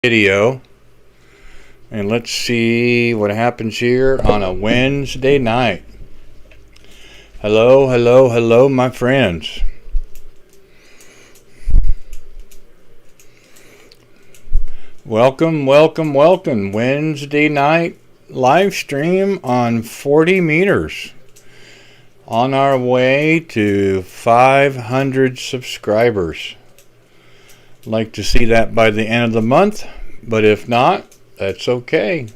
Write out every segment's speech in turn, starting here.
Video, and let's see what happens here on a Wednesday night. Hello, my friends. Welcome. Wednesday night live stream on 40 meters. On our way to 500 subscribers. Like to see that by the end of the month, but if not, that's okay.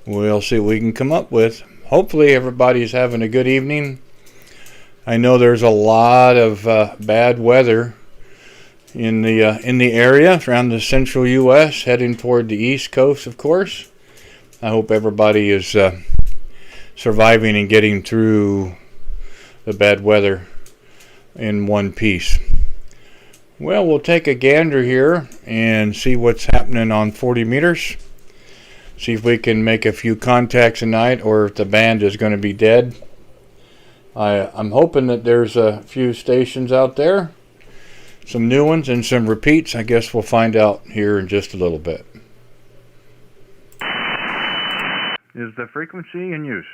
We'll see what we can come up with. Hopefully everybody's having a good evening. I know there's a lot of bad weather in the area around the central U.S. heading toward the East Coast, of course. I hope everybody is surviving and getting through the bad weather in one piece. Well, we'll take a gander here and see what's happening on 40 meters. See if we can make a few contacts tonight, or if the band is going to be dead. I'm hoping that there's a few stations out there, some new ones and some repeats. I guess we'll find out here in just a little bit. Is the frequency in use?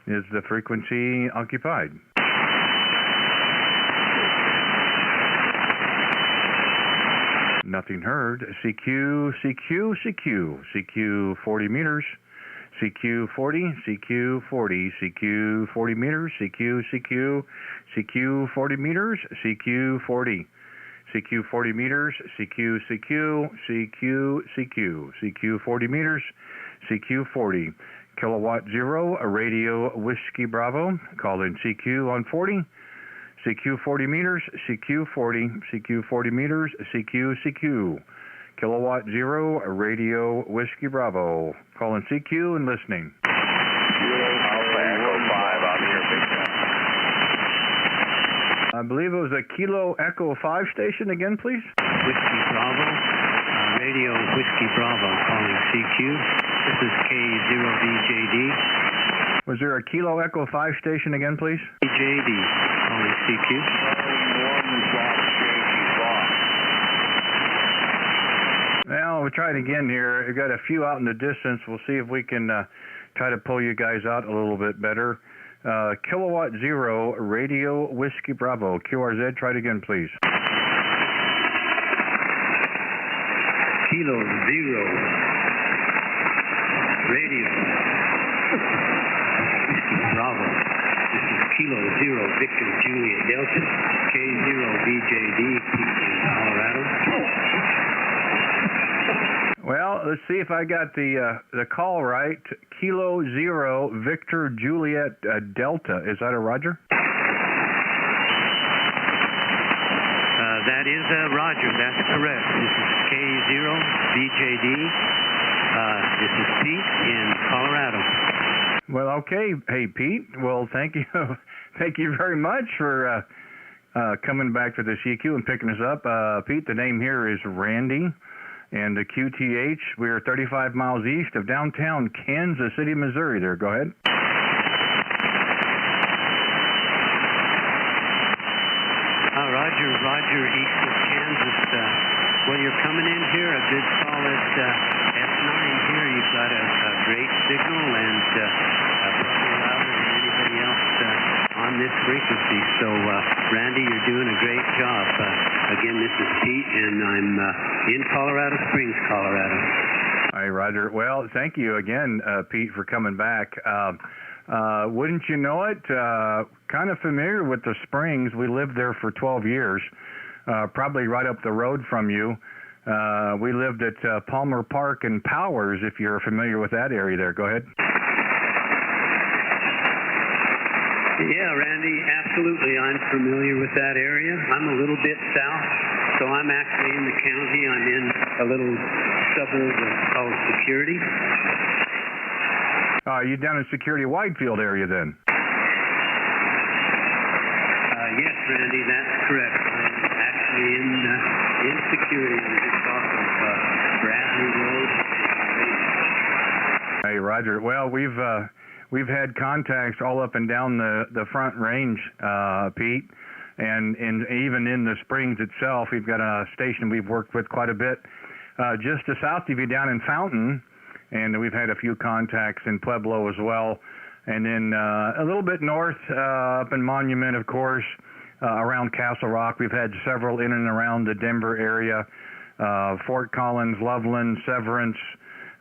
Is the frequency occupied? Nothing heard. CQ 40 meters. CQ 40 meters. CQ 40 meters. CQ 40 meters. CQ 40 meters. CQ 40. Kilowatt 0, radio Whiskey Bravo, call in CQ on 40, CQ 40 meters, CQ 40 meters, CQ, Kilowatt 0, radio Whiskey Bravo, call in CQ and listening. I believe it was a Kilo Echo 5 station again, please. Whiskey Bravo, radio Whiskey Bravo, calling CQ. This is K0VJD. Was there a Kilo Echo 5 station again, please? JD, calling CQ. Well, we'll try it again here. We've got a few out in the distance. We'll see if we can try to pull you guys out a little bit better. Kilowatt 0, radio Whiskey Bravo. QRZ, try it again, please. Kilo 0. Radio. Bravo. This is Kilo 0, Victor Juliet Delta, K0VJD, in Colorado. Well, let's see if I got the call right. Kilo 0, Victor Juliet Delta. Is that a Roger? That is Roger. That's correct. This is K0VJD. This is Pete in Colorado. Well, okay. Hey, Pete. Well, thank you. Thank you very much for coming back to the CQ and picking us up. Pete, the name here is Randy, and the QTH. We are 35 miles east of downtown Kansas City, Missouri. There, go ahead. Roger, east of Kansas. Well, you're coming in here, a good solid F9 here. You've got a great signal, and probably louder than anybody else on this frequency. So, Randy, you're doing a great job. Again, this is Pete, and I'm in Colorado Springs, Colorado. All right, Roger. Well, thank you again, Pete, for coming back. Wouldn't you know it? Kind of familiar with the Springs. We lived there for 12 years, probably right up the road from you. We lived at Palmer Park and Powers, if you're familiar with that area there. Go ahead. Yeah, Randy, absolutely. I'm familiar with that area. I'm a little bit south, so I'm actually in the county. I'm in a little suburb called Security. You down in Security Widefield area then? Yes, Randy, that's correct. I'm actually in Security. I'm just off of Bradley Road. Hey, Roger. Well, we've had contacts all up and down the Front Range, Pete. and even in the Springs itself, we've got a station we've worked with quite a bit. Just to south of you down in Fountain, and we've had a few contacts in Pueblo as well. And then a little bit north, up in Monument, of course, around Castle Rock. We've had several in and around the Denver area, Fort Collins, Loveland, Severance,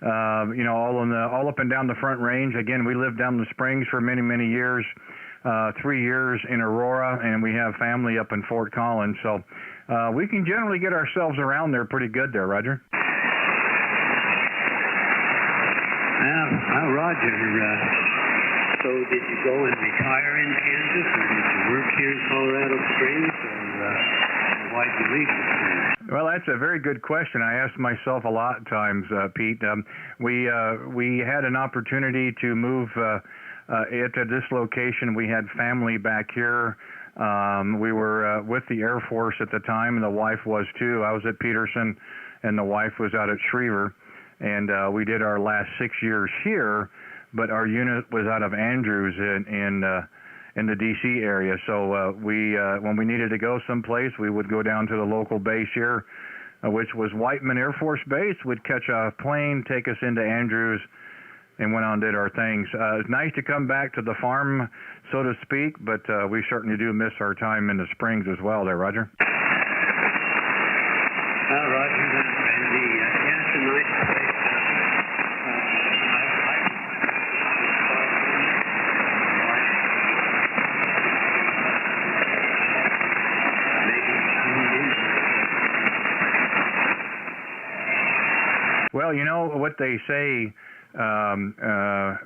all up and down the Front Range. Again, we lived down the Springs for many, many years, 3 years in Aurora, and we have family up in Fort Collins. So we can generally get ourselves around there pretty good there, Roger. Roger, so did you go and retire in Kansas, or did you work here in Colorado Springs, or why'd you leave the Springs? Well, that's a very good question. I ask myself a lot of times, Pete. We had an opportunity to move it to this location. We had family back here. We were with the Air Force at the time, and the wife was too. I was at Peterson, and the wife was out at Schriever. And we did our last 6 years here, but our unit was out of Andrews in the D.C. area. So when we needed to go someplace, we would go down to the local base here, which was Whiteman Air Force Base. We'd catch a plane, take us into Andrews, and went on and did our things. It's nice to come back to the farm, so to speak, but we certainly do miss our time in the Springs as well there, Roger. Roger, it's a nice place. Well, you know what they say,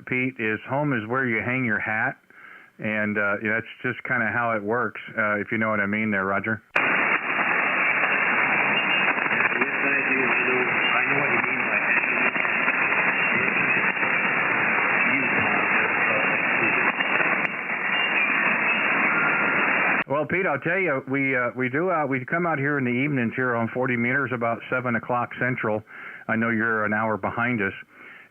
Pete, is home is where you hang your hat, and that's just kind of how it works, if you know what I mean there, Roger. Yes, I do. I know what you mean by hanging. Well, Pete, I'll tell you, we come out here in the evenings here on 40 meters about 7 o'clock Central. I know you're an hour behind us,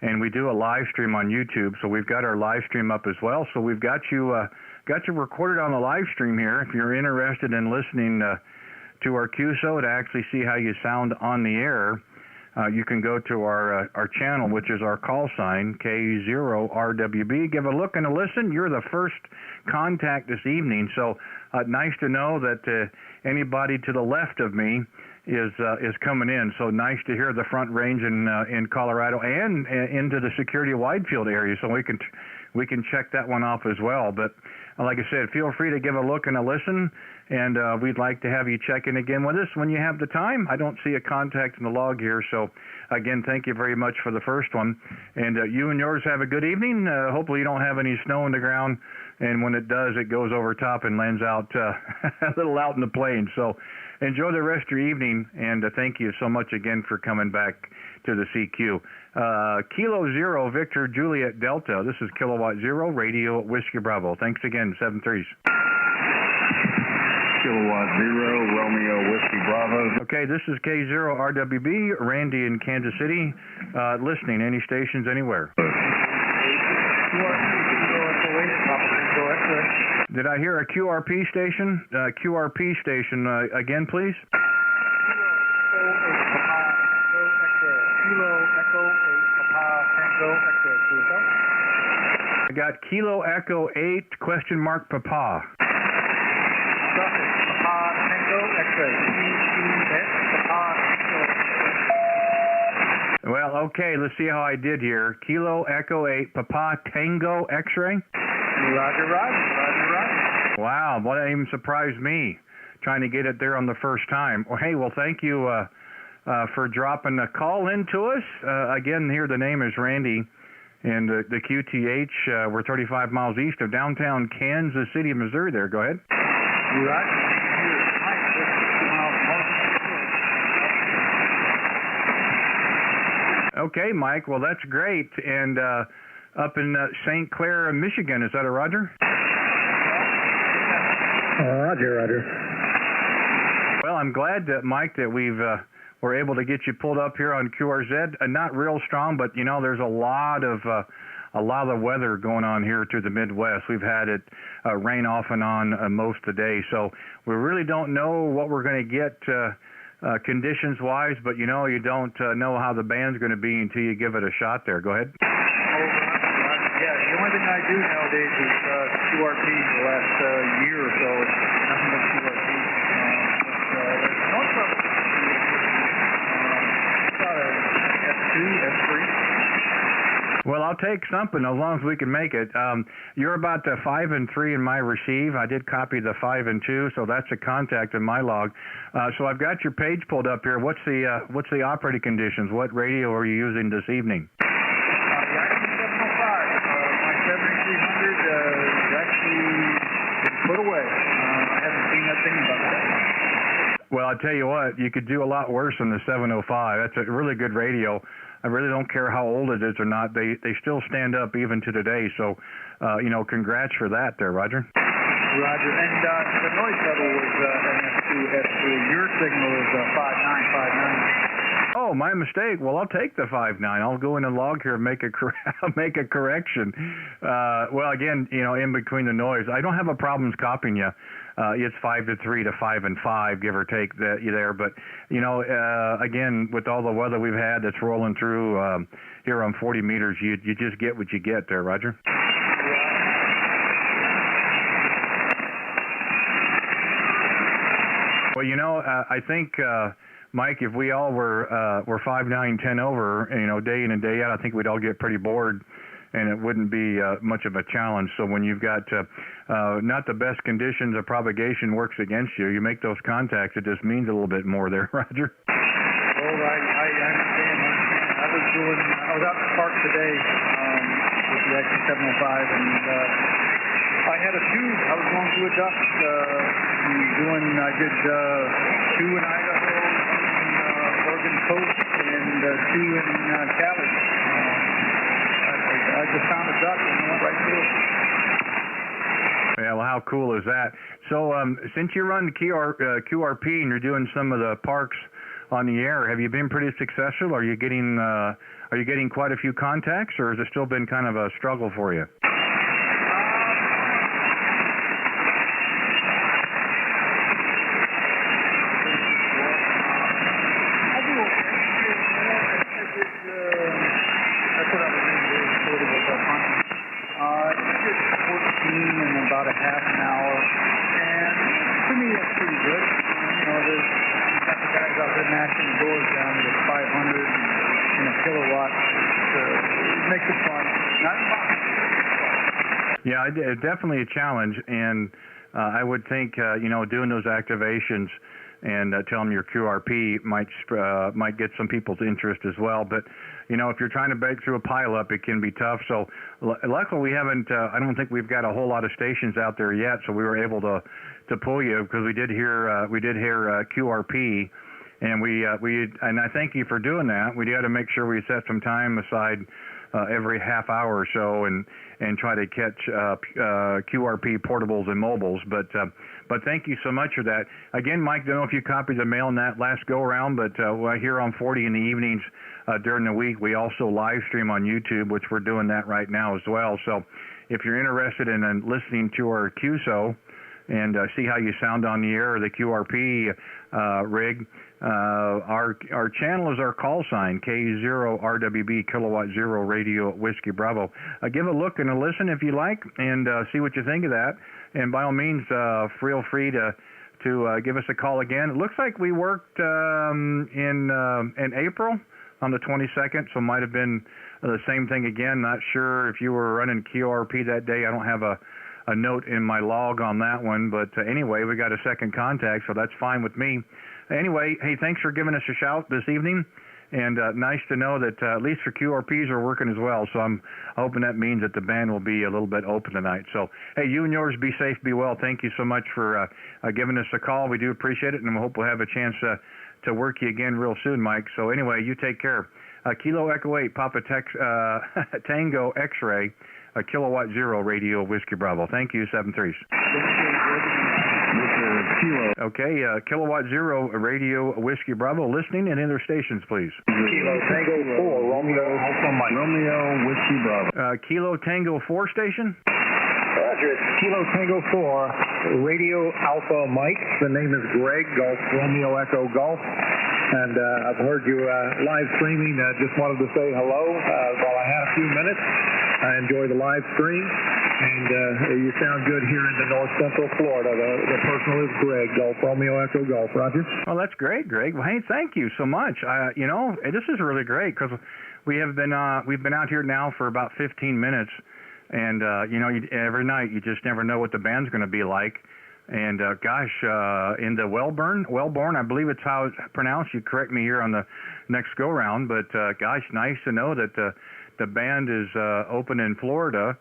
and we do a live stream on YouTube. So we've got our live stream up as well. So we've got you recorded on the live stream here. If you're interested in listening to our QSO to actually see how you sound on the air, you can go to our channel, which is our call sign, K0RWB. Give a look and a listen. You're the first contact this evening. So nice to know that anybody to the left of me is coming in. So nice to hear the Front Range in Colorado and into the Security Widefield area. So we can check that one off as well. But like I said, feel free to give a look and a listen, and we'd like to have you check in again with us when you have the time. I don't see a contact in the log here, so again, thank you very much for the first one. And you and yours have a good evening. Hopefully you don't have any snow on the ground, and when it does, it goes over top and lands out a little out in the plains. So enjoy the rest of your evening, and thank you so much again for coming back to the CQ. Kilo Zero, Victor Juliet Delta. This is Kilowatt Zero, Radio Whiskey Bravo. Thanks again, 7-3s. Kilowatt Zero, Romeo Whiskey Bravo. Okay, this is K0RWB, Randy in Kansas City, listening, any stations, anywhere. Did I hear a QRP station? QRP station, again, please? I got Kilo Echo 8, question mark, Papa. Well, okay, let's see how I did here. Kilo Echo 8, Papa Tango X-ray. Roger. Wow, well, that even surprised me, trying to get it there on the first time. Well, hey, well, thank you for dropping a call in to us. Again, here the name is Randy, and the QTH, we're 35 miles east of downtown Kansas City, Missouri there. Go ahead. Okay, Mike, well, that's great. And up in St. Clair, Michigan, is that a Roger? Roger. Well, I'm glad, Mike, that we're able to get you pulled up here on QRZ. Not real strong, but, you know, there's a lot of a lot of the weather going on here to the Midwest. We've had it rain off and on most of the day, so we really don't know what we're going to get conditions-wise, but you know, you don't know how the band's going to be until you give it a shot there. Go ahead. Yeah, the only thing I do nowadays is QRP for the last year or so. It's nothing but QRP. There's no trouble. About a F2, F3. Well, I'll take something as long as we can make it. You're about the 5 and 3 in my receive. I did copy the 5 and 2, so that's a contact in my log. So I've got your page pulled up here. What's the operating conditions? What radio are you using this evening? My 7300 is actually put away. I haven't seen that thing about that. Well, I'll tell you what, you could do a lot worse than the 705. That's a really good radio. I really don't care how old it is or not. They still stand up even to today. So, you know, congrats for that there, Roger. Roger. And the noise level was an F2, F3. Your signal is 5959. Oh, my mistake. Well, I'll take the 5.9. I'll go in the log here and make a make a correction. Well, again, you know, in between the noise, I don't have a problem copying you. It's 5 to 3 to 5 and 5, give or take that you there. But you know, again, with all the weather we've had that's rolling through here on 40 meters, you just get what you get there, Roger. Well, you know, I think. Mike, if we all were 5, 9, 10 over, you know, day in and day out, I think we'd all get pretty bored, and it wouldn't be much of a challenge. So when you've got not the best conditions of propagation works against you, you make those contacts. It just means a little bit more there, Roger. Oh, I understand. I was out in the park today with the XC705, and I had a tube. I was going through a duct. I did 2 in Idaho, Oregon Coast, and 2 in Cali. I just found a duct and went right through it. Yeah, well, how cool is that? So, since you run QRP and you're doing some of the parks on the air, have you been pretty successful? Are you getting quite a few contacts, or has it still been kind of a struggle for you? In about a half an hour, and to me that's pretty good. You know, there's got the guys out there knocking the doors down to 500 and a kilowatt. It makes it fun. Not impossible. Yeah, definitely a challenge, and I would think you know, doing those activations and tell them your QRP might get some people's interest as well. But you know, if you're trying to break through a pileup, it can be tough. So luckily we haven't. I don't think we've got a whole lot of stations out there yet. So we were able to pull you, because we did hear QRP, and and I thank you for doing that. We had to make sure we set some time aside every half hour or so and try to catch QRP portables and mobiles. But thank you so much for that. Again, Mike, don't know if you copied the mail in that last go around, but here on 40 in the evenings during the week, we also live stream on YouTube, which we're doing that right now as well. So if you're interested in listening to our QSO and see how you sound on the air, or the QRP rig, our channel is our call sign, K0RWB Kilowatt 0 Radio Whiskey Bravo. Give a look and a listen if you like, and see what you think of that. And by all means, feel free to give us a call again. It looks like we worked in April on the 22nd, so might have been the same thing again. Not sure if you were running QRP that day. I don't have a note in my log on that one, but anyway, we got a second contact, so that's fine with me. Anyway, hey, thanks for giving us a shout this evening, and nice to know that at least for QRPs are working as well. So I'm hoping that means that the band will be a little bit open tonight. So hey, you and yours, be safe, be well. Thank you so much for giving us a call. We do appreciate it, and we hope we'll have a chance to work you again real soon, Mike. So anyway, you take care. Kilo Echo 8, Papa Tango X-Ray, Kilowatt 0 Radio Whiskey Bravo. Thank you, 7-3s. This is Kilo. Okay, Kilowatt Zero Radio Whiskey Bravo, listening and enter stations, please. Kilo Tango 4, Romeo Alpha Mike. Romeo Whiskey Bravo. Kilo Tango 4 station? Roger, it's Kilo Tango 4, Radio Alpha Mike. The name is Greg, Golf Romeo Echo Golf. And I've heard you live streaming. Just wanted to say hello while I had a few minutes. I enjoy the live stream. And you sound good here in the north central Florida. The person is Greg, Golf Romeo Echo Golf. Roger. Oh, that's great, Greg. Well, hey, thank you so much. You know, this is really great because we've been out here now for about 15 minutes. And, you know, every night you just never know what the band's going to be like. And, gosh, in the Wellborn, I believe it's how it's pronounced. You correct me here on the next go-round. But, gosh, nice to know that the band is open in Florida.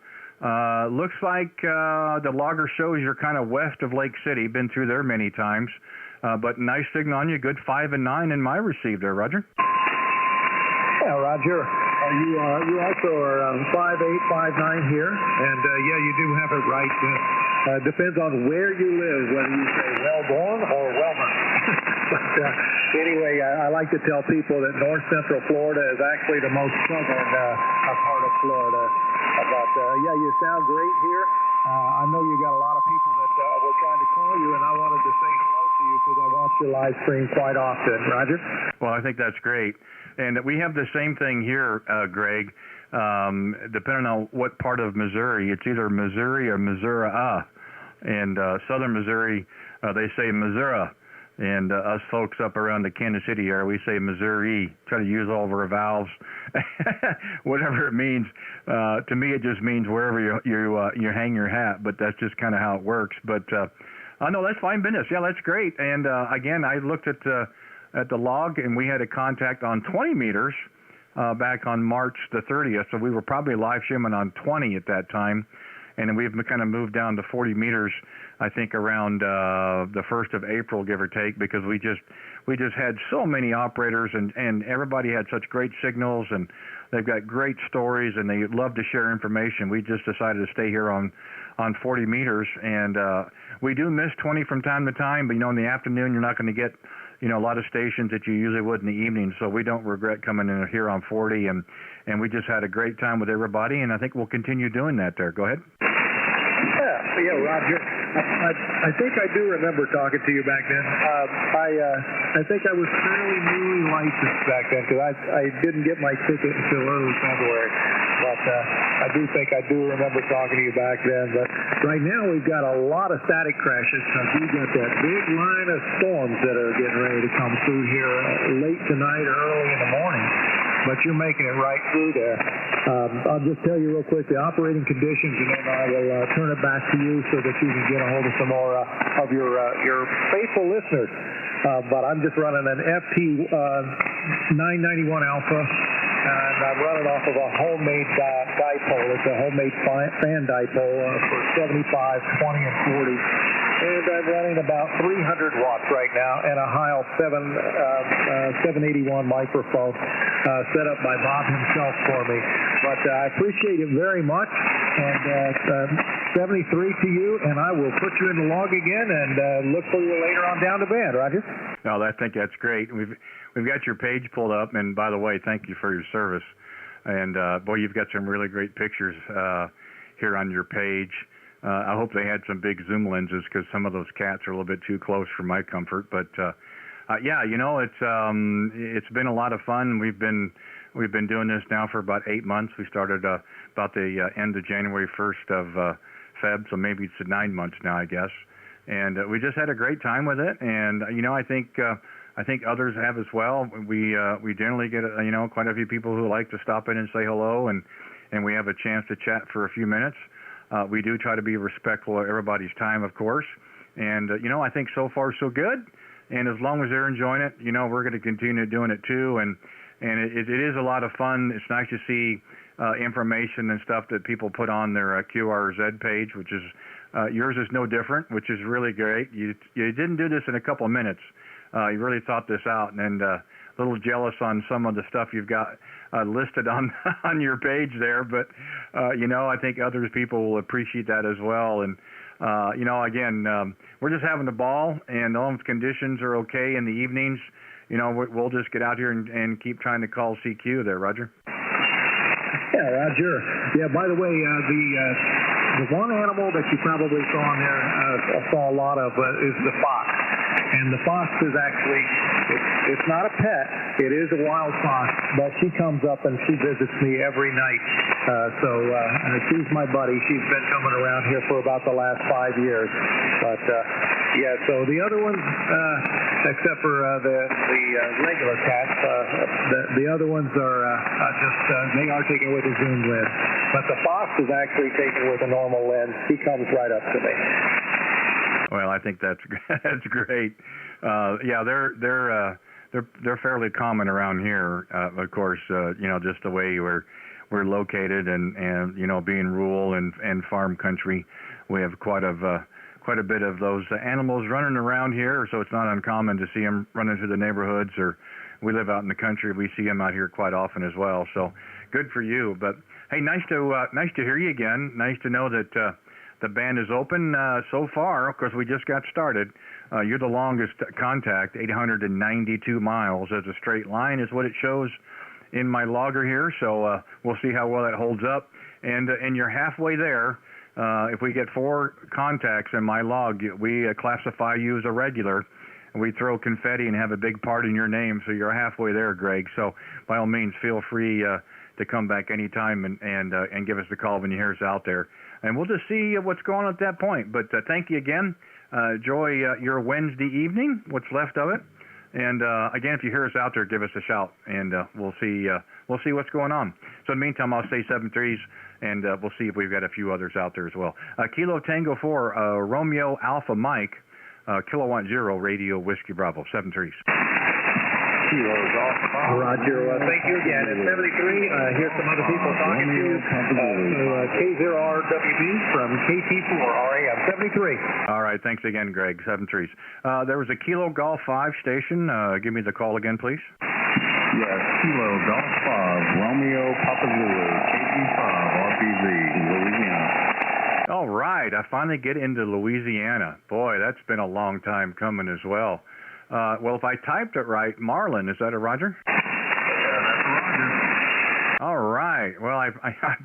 Looks like the logger shows you're kind of west of Lake City. Been through there many times. But nice signal on you. Good 5 and 9 in my receive there, Roger. Yeah, Roger. You also are 5'8", 5'9" here, and yeah, you do have it right. Depends on where you live, whether you say Wellborn or Wellman. But anyway, I like to tell people that north central Florida is actually the most southern part of Florida. But yeah, you sound great here. I know you got a lot of people that were trying to call you, and I wanted to say hello to you because I watch your live stream quite often. Roger? Well, I think that's great. And we have the same thing here, Greg, depending on what part of Missouri. It's either Missouri or Missouri. And southern Missouri, they say Missouri. And us folks up around the Kansas City area, we say Missouri. Try to use all of our vowels, whatever it means. To me, it just means wherever you hang your hat. But that's just kind of how it works. But no, that's fine business. Yeah, that's great. And again, I looked at the log, and we had a contact on 20 meters back on March the 30th. So we were probably live streaming on 20 at that time. And then we've kind of moved down to 40 meters, I think, around the 1st of April, give or take, because we just had so many operators, and everybody had such great signals, and they've got great stories, and they love to share information. We just decided to stay here on 40 meters, and we do miss 20 from time to time, but, you know, in the afternoon, you're not going to get, you know, a lot of stations that you usually would in the evening, so we don't regret coming in here on 40, and we just had a great time with everybody, and I think we'll continue doing that there. Go ahead. Yeah, Roger. I think I do remember talking to you back then. I think I was fairly newly licensed back then because I didn't get my ticket until early February. But I do remember talking to you back then. But right now we've got a lot of static crashes because we've got that big line of storms that are getting ready to come through here late tonight or early in the morning. But you're making it right through there. I'll just tell you real quick the operating conditions, and then I will turn it back to you so that you can get a hold of some more of your faithful listeners. But I'm just running an FT 991 Alpha, and I'm running off of a homemade dipole. It's a homemade fan dipole for 75, 20, and 40. And I'm running about 300 watts right now, and a Heil 781 microphone set up by Bob himself for me. But I appreciate it very much, and 73 to you, and I will put you in the log again and look for you later on down the band, Roger. No, I think that's great. We've got your page pulled up, and by the way, thank you for your service. And boy, you've got some really great pictures here on your page. I hope they had some big zoom lenses because some of those cats are a little bit too close for my comfort. But yeah, you know, it's been a lot of fun. We've been doing this now for about 8 months. We started about the end of January 1st of Feb, so maybe it's 9 months now, I guess. And we just had a great time with it. And you know, I think others have as well. We generally get quite a few people who like to stop in and say hello, and we have a chance to chat for a few minutes. We do try to be respectful of everybody's time, of course. And, you know, I think so far so good. And as long as they're enjoying it, you know, we're going to continue doing it too. And it is a lot of fun. It's nice to see information and stuff that people put on their QRZ page, which is, yours is no different, which is really great. You didn't do this in a couple of minutes. You really thought this out. And a little jealous on some of the stuff you've got listed on your page there, but you know, I think other people will appreciate that as well. And Again, we're just having a ball, and all the conditions are okay in the evenings. We'll just get out here and keep trying to call CQ there, Roger. Yeah, Roger. Yeah, by the way, the one animal that you probably saw in there, saw a lot of, is the fox. And the fox is actually, it's not a pet, it is a wild fox, but she comes up and she visits me every night. So she's my buddy. She's been coming around here for about the last 5 years. But, so the other ones, except for the regular cats, the other ones are they are taken with a zoom lens. But the fox is actually taken with a normal lens. He comes right up to me. Well, I think that's great. They're fairly common around here. Of course, just the way we're located, and being rural and farm country, we have quite a bit of those animals running around here. So it's not uncommon to see them running through the neighborhoods. Or we live out in the country, we see them out here quite often as well. So good for you. But hey, nice to hear you again. Nice to know that the band is open so far. Of course, we just got started. You're the longest contact, 892 miles as a straight line is what it shows in my logger here. So we'll see how well that holds up. And you're halfway there. If we get 4 contacts in my log, we classify you as a regular. And we throw confetti and have a big part in your name, so you're halfway there, Greg. So by all means, feel free to come back anytime and give us a call when you hear us out there. And we'll just see what's going on at that point. But thank you again. Enjoy your Wednesday evening, what's left of it. And again, if you hear us out there, give us a shout, and we'll see what's going on. So in the meantime, I'll say 7-3s, and we'll see if we've got a few others out there as well. Kilo Tango 4, Romeo Alpha Mike, Kilowatt 0, Radio Whiskey Bravo, 7-3s. Roger. Thank you again. At 73, here's some other people talking to you. K0RWB from KT4RAM, 73. All right. Thanks again, Greg. 7-3s. There was a Kilo Golf 5 station. Give me the call again, please. Yes, Kilo Golf 5, Romeo Papa Zulu, KT5, RPZ, Louisiana. All right. I finally get into Louisiana. Boy, that's been a long time coming as well. Well, if I typed it right, Marlin, is that a Roger? Yeah, that's a Roger. All right. Well, I've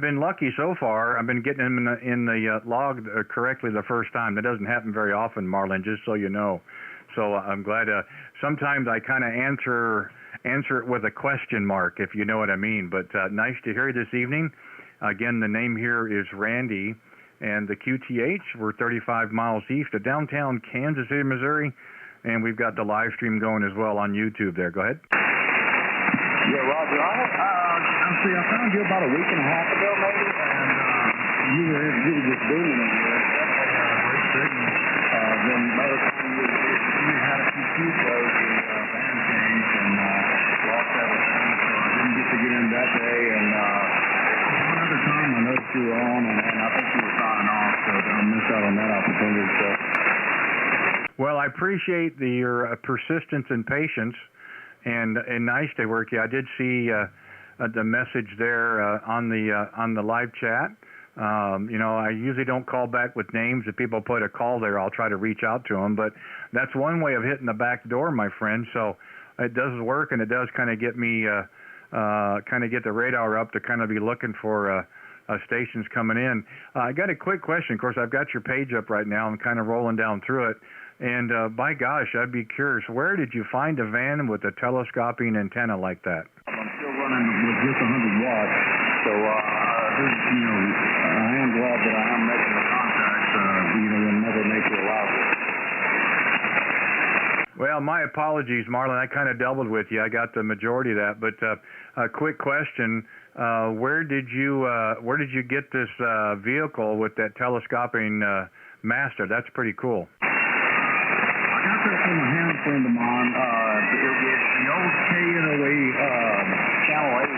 been lucky so far. I've been getting them in the log correctly the first time. That doesn't happen very often, Marlin, just so you know. So I'm glad. Sometimes I kind of answer it with a question mark, if you know what I mean. But nice to hear you this evening. Again, the name here is Randy, and the QTH, we're 35 miles east of downtown Kansas City, Missouri. And we've got the live stream going as well on YouTube there. Go ahead. Yeah, Roger. I found you about a week and a half ago, maybe, and you were just booming in there. Great signal. Then by the time you had a few shows and band changed and lost everything, so I didn't get to get in that day. And one other time I noticed you were on, and I think you were signing off, so I missed out on that opportunity. So. Well, I appreciate your persistence and patience, and nice to work you. I did see the message there on the live chat. I usually don't call back with names. If people put a call there, I'll try to reach out to them. But that's one way of hitting the back door, my friend. So it does work, and it does kind of get me get the radar up to kind of be looking for stations coming in. I got a quick question. Of course, I've got your page up right now. I'm kind of rolling down through it. And by gosh, I'd be curious, where did you find a van with a telescoping antenna like that? I'm still running with just 100 watts, so I am glad that I am making the contacts, when Mother Nature allows it. Well, my apologies, Marlon. I kind of doubled with you. I got the majority of that. But a quick question: where did you get this vehicle with that telescoping master? That's pretty cool. I got that from a hand friend of mine. It was the old KNOE Channel 8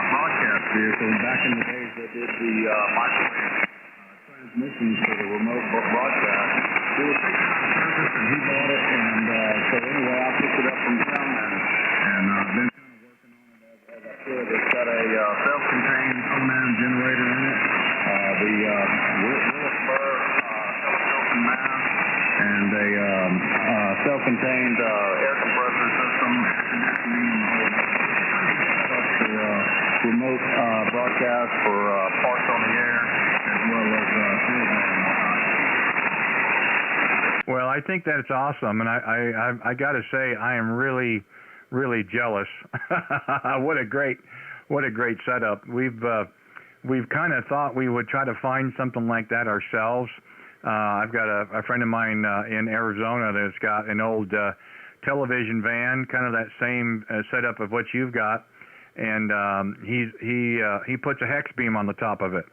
broadcast vehicle. Back in the days, they did the microwave transmissions for the remote broadcast. It was taken out of service, and he bought it. And so anyway, I picked it up from him, and I've been kind of working on it as I could. It's got a self-contained command generator in it. The Willis Burr self-contained air compressor system, air conditioning, remote broadcast for parts on the air, as well as field and whatnot. Well, I think that's awesome, and I got to say I am really jealous. What a great setup. We've kind of thought we would try to find something like that ourselves. I've got a friend of mine in Arizona that's got an old television van, kind of that same setup of what you've got, and he puts a hex beam on the top of it,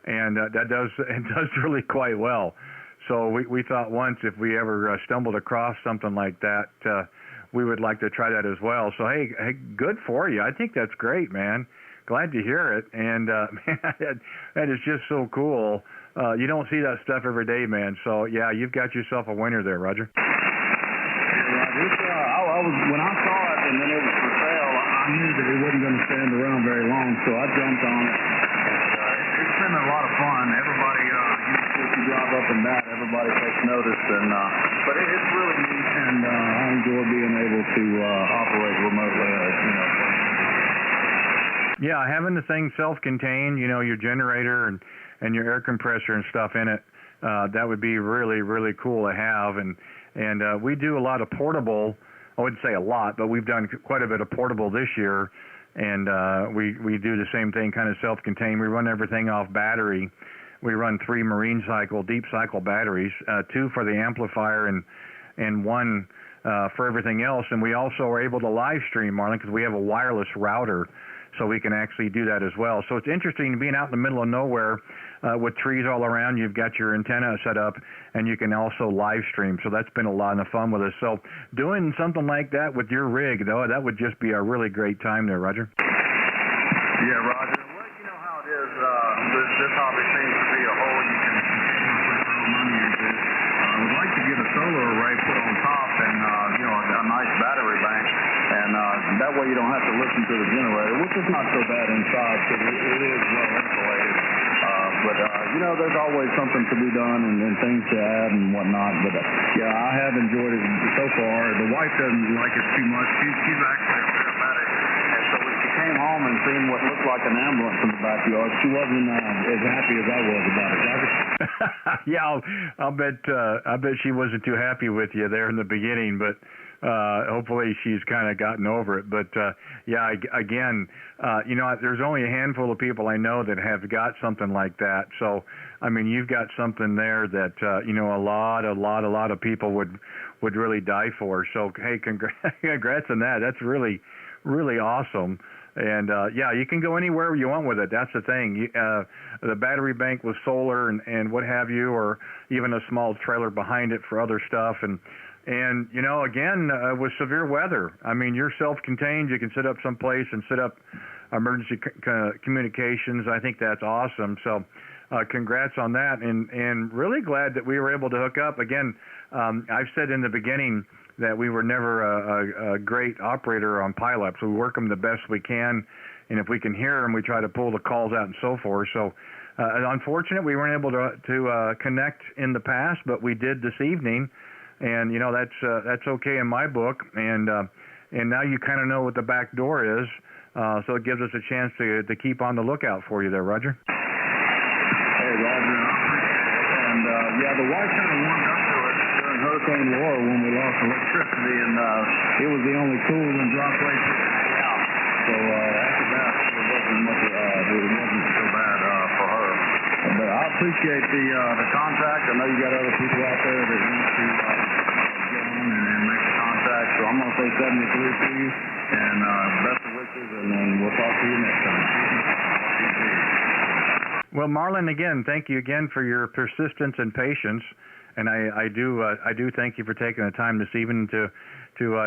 and it does really quite well. So we thought once if we ever stumbled across something like that, we would like to try that as well. So hey, good for you. I think that's great, man. Glad to hear it, and man, that is just so cool. You don't see that stuff every day, man. So yeah, you've got yourself a winner there, Roger. Yeah, Roger. When I saw it and then it was for sale, I knew that it wasn't going to stand around very long, so I jumped on it. It's been a lot of fun. Everybody, you drive up and down, everybody takes notice, and but it's really neat, and I enjoy being able to operate remotely. Yeah, having the thing self-contained, your generator and your air compressor and stuff in it, that would be really cool to have. And we do a lot of portable. I wouldn't say a lot, but we've done quite a bit of portable this year. And we do the same thing, kind of self-contained. We run everything off battery. We run 3 marine cycle, deep cycle batteries, 2 for the amplifier and 1 for everything else. And we also are able to live stream, Marlon, because we have a wireless router. So we can actually do that as well. So it's interesting being out in the middle of nowhere with trees all around. You've got your antenna set up, and you can also live stream. So that's been a lot of fun with us. So doing something like that with your rig, though, that would just be a really great time there, Roger. Yeah, Roger. Well, you know how it is. This hobby seems to be a hole you can continuously throw money into. I would like to get a solar array put on top and, a nice battery bank. And that way you don't have to listen to the generator, which is not so bad inside because it is well insulated. But there's always something to be done and things to add and whatnot. But yeah, I have enjoyed it so far. The wife doesn't like it too much. She's actually a paramedic. And so when she came home and seen what looked like an ambulance in the backyard, she wasn't as happy as I was about it. Yeah, I'll bet she wasn't too happy with you there in the beginning, but hopefully she's kind of gotten over it. But yeah, again, there's only a handful of people I know that have got something like that. So I mean, you've got something there that a lot of people would really die for. So hey, congrats on that. That's really awesome. And yeah, you can go anywhere you want with it. That's the thing. The battery bank with solar and what have you, or even a small trailer behind it for other stuff. And again, with severe weather, I mean, you're self-contained. You can sit up someplace and set up emergency communications. I think that's awesome. So congrats on that. And really glad that we were able to hook up. Again, I've said in the beginning that we were never a great operator on pileups. We work them the best we can, and if we can hear them, we try to pull the calls out and so forth. So, unfortunate we weren't able to connect in the past, but we did this evening, and that's okay in my book. And now you kind of know what the back door is, so it gives us a chance to keep on the lookout for you there, Roger. Hey, Roger, I appreciate it. And yeah, the wife kind of warmed up to it during Hurricane Laura when we lost electricity, and it was the only cool and dry place to hang out. So after that, it wasn't so bad for her. But I appreciate the contact. I know you got other people out there that want to get on and make the contact. So I'm going to say 73 to you, and best of wishes, and then we'll talk to you next time. Well, Marlon, again, thank you again for your persistence and patience, and I do thank you for taking the time this evening to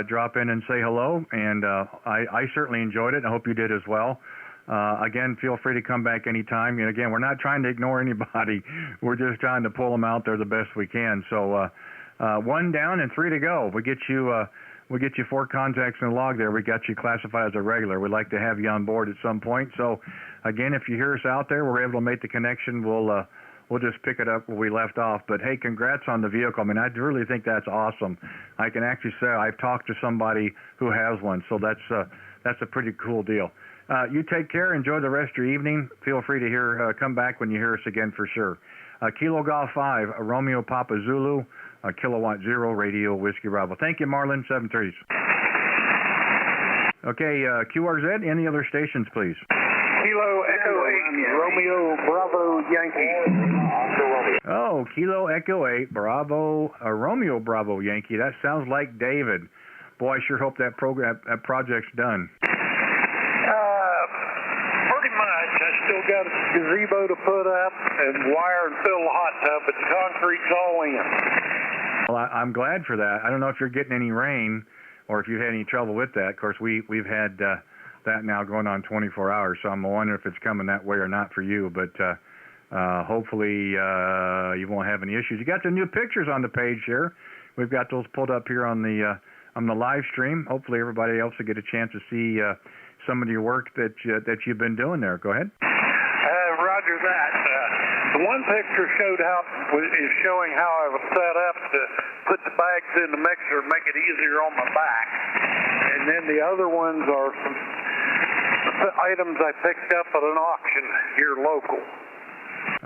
drop in and say hello, and I certainly enjoyed it, and I hope you did as well. Again, feel free to come back anytime. And again, we're not trying to ignore anybody. We're just trying to pull them out there the best we can. So 1 down and 3 to go. We get you 4 contacts in the log there. We got you classified as a regular. We'd like to have you on board at some point. So again, if you hear us out there, we're able to make the connection. We'll we'll just pick it up where we left off. But hey, congrats on the vehicle. I mean, I really think that's awesome. I can actually say I've talked to somebody who has one, so that's a pretty cool deal. You take care. Enjoy the rest of your evening. Feel free to come back when you hear us again for sure. Kilo Golf 5, Romeo Papa Zulu, Kilowatt 0, Radio Whiskey Bravo. Thank you, Marlon. 730s. Okay, QRZ, any other stations, please? Kilo Echo 8, Romeo Bravo Yankee. Oh, Kilo Echo 8, Bravo, Romeo Bravo Yankee. That sounds like David. Boy, I sure hope that project's done. Pretty much. I still got a gazebo to put up and wire and fill the hot tub, but the concrete's all in. Well, I'm glad for that. I don't know if you're getting any rain or if you had any trouble with that. Of course, we've had that now going on 24 hours, so I'm wondering if it's coming that way or not for you. But hopefully you won't have any issues. You got the new pictures on the page here. We've got those pulled up here on the live stream. Hopefully everybody else will get a chance to see some of your work that you've been doing there. Go ahead. Roger that. The one picture is showing how I was set up to put the bags in the mixer and make it easier on my back. And then the other ones are some items I picked up at an auction here local.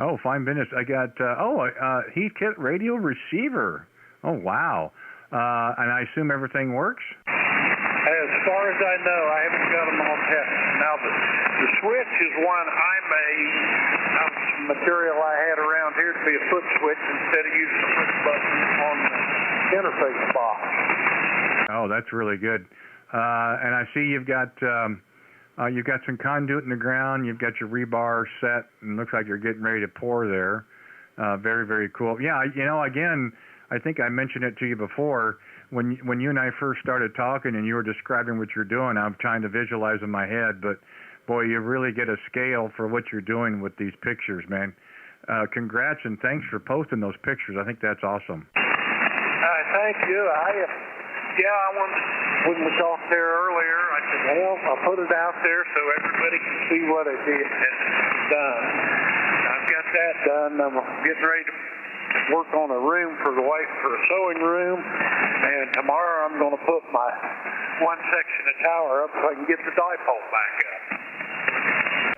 Oh, fine business. I got Heathkit radio receiver. Oh, wow. And I assume everything works? As far as I know, I haven't got them all tested. Now, the switch is one I made out of some material I had around here to be a foot switch instead of using the push button on the interface box. Oh, that's really good. And I see you've got some conduit in the ground. You've got your rebar set, and looks like you're getting ready to pour there. Very, very cool. Yeah, again, I think I mentioned it to you before. When you and I first started talking and you were describing what you're doing, I'm trying to visualize in my head, but boy, you really get a scale for what you're doing with these pictures, man. Congrats and thanks for posting those pictures. I think that's awesome. Thank you. When we talked there earlier, I said, well, I'll put it out there so everybody can see what I did and it's done. I've got that done. I'm getting ready to work on a room for the wife for a sewing room, and tomorrow I'm going to put my one section of tower up so I can get the dipole back up.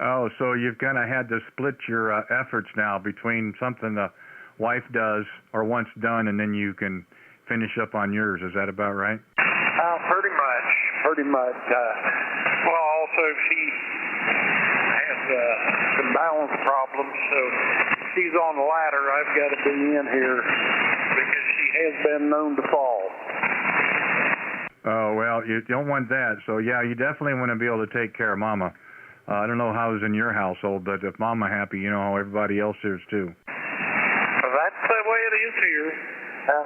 Oh, so you've kind of had to split your efforts now between something the wife does or wants done, and then you can finish up on yours. Is that about right? Pretty much. Well, also she has some balance problems, so she's on the ladder. I've got to be in here because she has been known to fall. Oh, well, you don't want that. So, yeah, you definitely want to be able to take care of Mama. I don't know how it's in your household, but if Mama happy, you know how everybody else is, too. Well, that's the way it is here.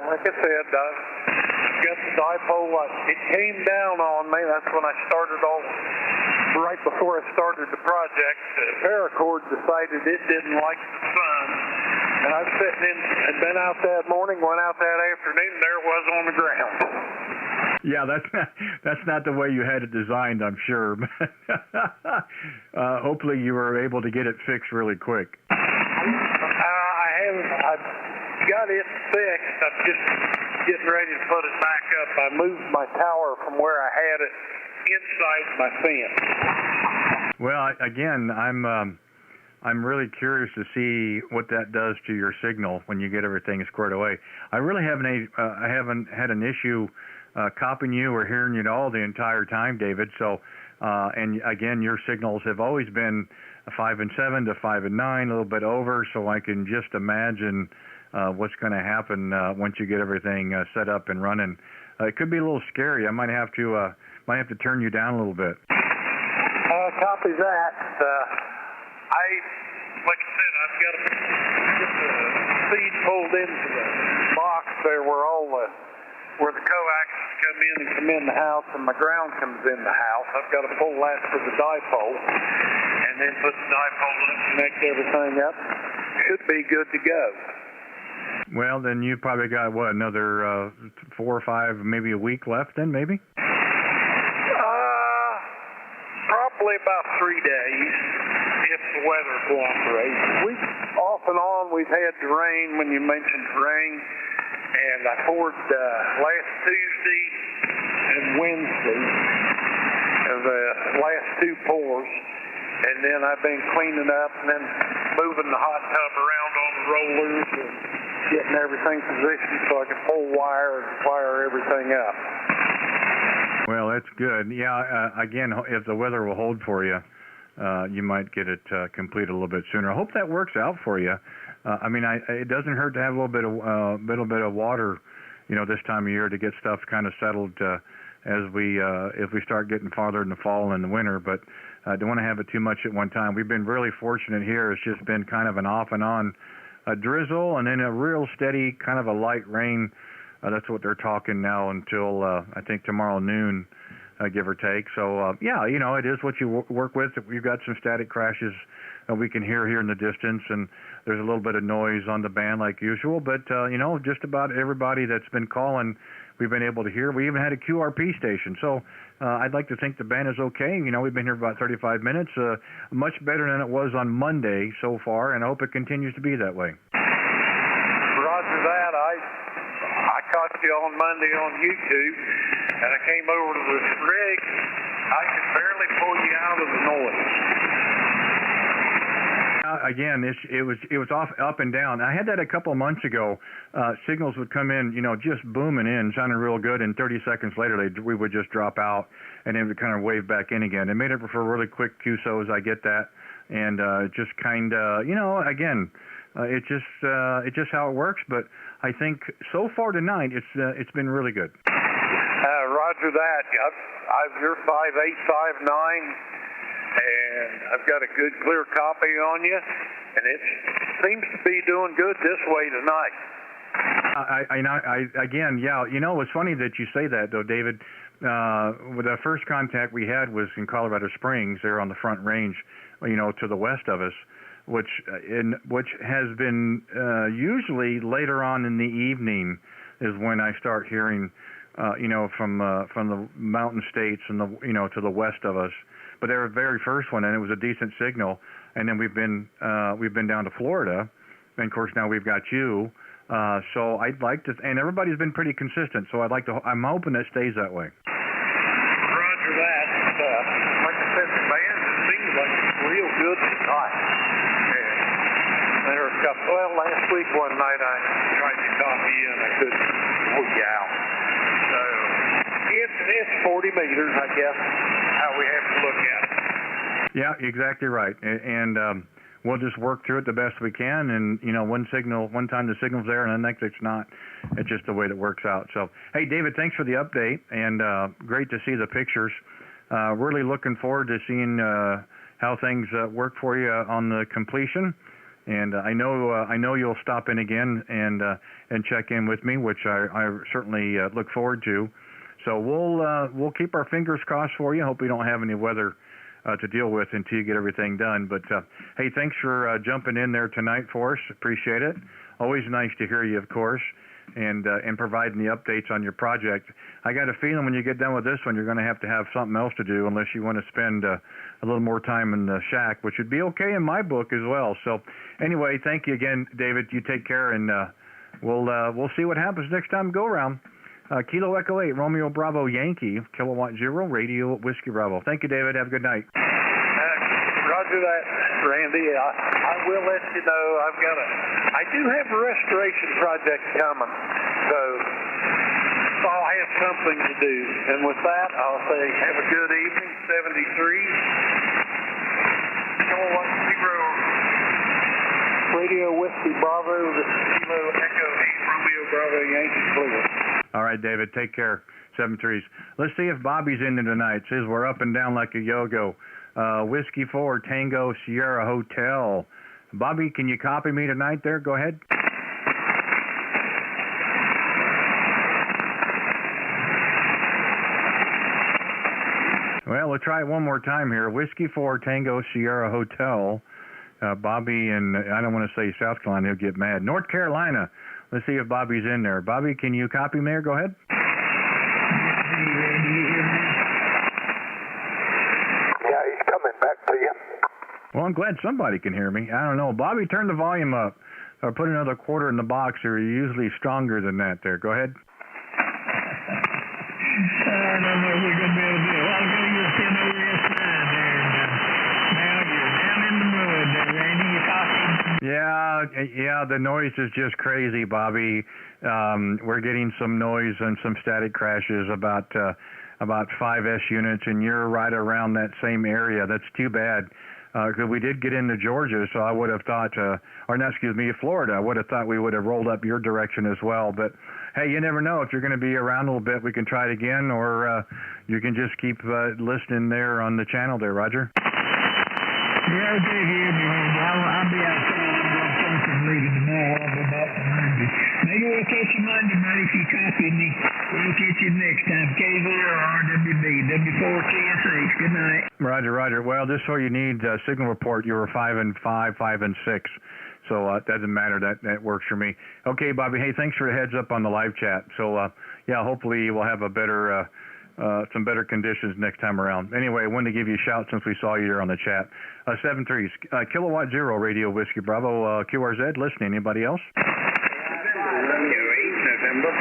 Like I said, I've got the dipole. It came down on me. That's when I started right before I started the project. The paracord decided it didn't like the sun. And I was sitting in and been out that morning, went out that afternoon, and there it was on the ground. Yeah, that's not the way you had it designed, I'm sure. Hopefully you were able to get it fixed really quick. I've got it fixed. I'm just getting ready to put it back up. I moved my tower from where I had it inside my fence. Well, again, I'm really curious to see what that does to your signal when you get everything squared away. I really haven't had an issue copying you or hearing you at all the entire time, David. So, and again, your signals have always been 5 and 7 to 5 and 9, a little bit over. So I can just imagine what's going to happen once you get everything set up and running. It could be a little scary. I might have to turn you down a little bit. Copy that. Like I said, I've got to get the feed pulled into the box there where the coaxes come in the house and my ground comes in the house. I've got to pull that to the dipole and then put the dipole up, connect everything up. Should be good to go. Well, then you probably got, another 4 or 5, maybe a week left then, maybe? Probably about 3 days, if the weather cooperates. Week off and on, we've had the rain when you mentioned rain, and I poured last Tuesday and Wednesday, the last 2 pours, and then I've been cleaning up and then moving the hot tub around on the rollers and getting everything positioned so I can pull wire and fire everything up. Well, that's good. Yeah, again, if the weather will hold for you, you might get it complete a little bit sooner. I hope that works out for you. I mean, it doesn't hurt to have a little bit of water, this time of year to get stuff kind of settled as if we start getting farther in the fall and the winter. But I don't want to have it too much at one time. We've been really fortunate here. It's just been kind of an off and on drizzle, and then a real steady kind of a light rain. That's what they're talking now until I think tomorrow noon, give or take. So yeah, it is what you work with. We've got some static crashes we can hear here in the distance, and there's a little bit of noise on the band like usual. But just about everybody that's been calling, we've been able to hear. We even had a QRP station. So I'd like to think the band is okay. We've been here about 35 minutes, much better than it was on Monday so far, and I hope it continues to be that way. Roger that. I caught you on Monday on YouTube, and I came over to this rig. I could barely pull you out of the noise. Again, it was up and down. I had that a couple of months ago. Signals would come in, just booming in, sounding real good, and 30 seconds later we would just drop out, and then would kind of wave back in again. It made it for really quick QSOs. I get that, and just kind of, again. It's just how it works, but I think so far tonight it's been really good. Roger that. You're 5'8", 5'9", and I've got a good clear copy on you, and it seems to be doing good this way tonight. Again, yeah. It's funny that you say that though, David. With the first contact we had was in Colorado Springs, there on the Front Range, to the west of us. Which has been usually later on in the evening is when I start hearing, from the mountain states and to the west of us. But they were the very first one, and it was a decent signal. And then we've been down to Florida, and of course now we've got you. So I'd like to, and everybody's been pretty consistent. So I'm hoping it stays that way. Roger that. Like I said, the band seems like it's real good tonight. Last week one night I tried to copy you and I couldn't pull you out. So it's 40 meters, I guess, how we have to look at it. Yeah, exactly right. And we'll just work through it the best we can. And one time the signal's there, and the next it's not. It's just the way that works out. So hey, David, thanks for the update, and great to see the pictures. Really looking forward to seeing how things work for you on the completion. And I know you'll stop in again and check in with me, which I certainly look forward to. So we'll keep our fingers crossed for you. Hope we don't have any weather to deal with until you get everything done. But hey, thanks for jumping in there tonight for us. Appreciate it. Always nice to hear you, of course, and providing the updates on your project. I got a feeling when you get done with this one, you're going to have something else to do, unless you want to spend a little more time in the shack, which would be okay in my book as well. So anyway, thank you again, David. You take care, and we'll see what happens next time go around. Kilo Echo 8, Romeo Bravo Yankee, Kilowatt 0, Radio Whiskey Bravo. Thank you, David. Have a good night. Roger that, Randy. I will let you know. I do have a restoration project coming, so I'll have something to do. And with that, I'll say have a good evening. 73, Kilowatt 0, Radio Whiskey Bravo, this is Kilo Echo 8, Romeo Bravo Yankee, Cleveland. All right, David, take care. 7-3s. Let's see if Bobby's in there tonight. Says we're up and down like a yo-go. Whiskey 4, Tango Sierra Hotel. Bobby, can you copy me tonight there? Go ahead. Well, we'll try it one more time here. Whiskey 4, Tango Sierra Hotel. Bobby in, I don't want to say South Carolina, he'll get mad. North Carolina. Let's see if Bobby's in there. Bobby, can you copy me there? Go ahead. Yeah, he's coming back to you. Well, I'm glad somebody can hear me. I don't know. Bobby, turn the volume up. Or put another quarter in the box. You're usually stronger than that there. Go ahead. I don't know if we're going to be able to do it. I'll go you send over S9 there. And, now you're down in the mud there, Randy. You're talking. Yeah, the noise is just crazy, Bobby. We're getting some noise and some static crashes about 5S units, and you're right around that same area. That's too bad. Because we did get into Georgia, so I would have thought, Florida. I would have thought we would have rolled up your direction as well. But, hey, you never know. If you're going to be around a little bit, we can try it again, or you can just keep listening there on the channel there, Roger. Yeah, okay, here, Randy. I'll be outside. I'm going to talk and leaving tomorrow. I'll go back to Monday. Maybe we'll catch you Monday, buddy, if you copy me. We'll catch you next time. KVRWB, W4TSH. Good night. Roger. Well, just so you need signal report, you were 5 and 5, 5 and 6. So it doesn't matter. That works for me. Okay, Bobby. Hey, thanks for the heads up on the live chat. So, hopefully we'll have a better, some better conditions next time around. Anyway, I wanted to give you a shout since we saw you there on the chat. 73, Kilowatt Zero Radio Whiskey Bravo, QRZ, listening. Anybody else? November.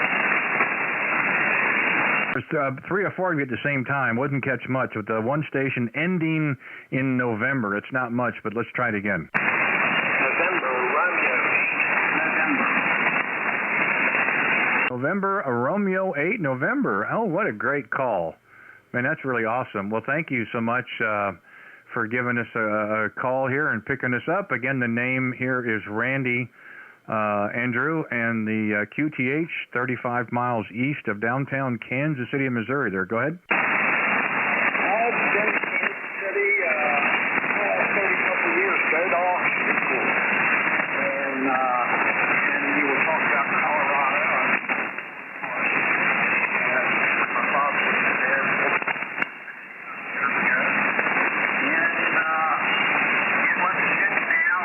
There's 3 or 4 of you at the same time. Wouldn't catch much. With the one station ending in November, it's not much, but let's try it again. November, a Romeo 8, November. Oh, what a great call. Man, that's really awesome. Well, thank you so much for giving us a call here and picking us up. Again, the name here is Randy Andrew, and the QTH, 35 miles east of downtown Kansas City, Missouri. There, go ahead. I've been in Kansas City 30-couple years ago to auction school. And you were talking about Colorado. My father was there years ago. And it wasn't good now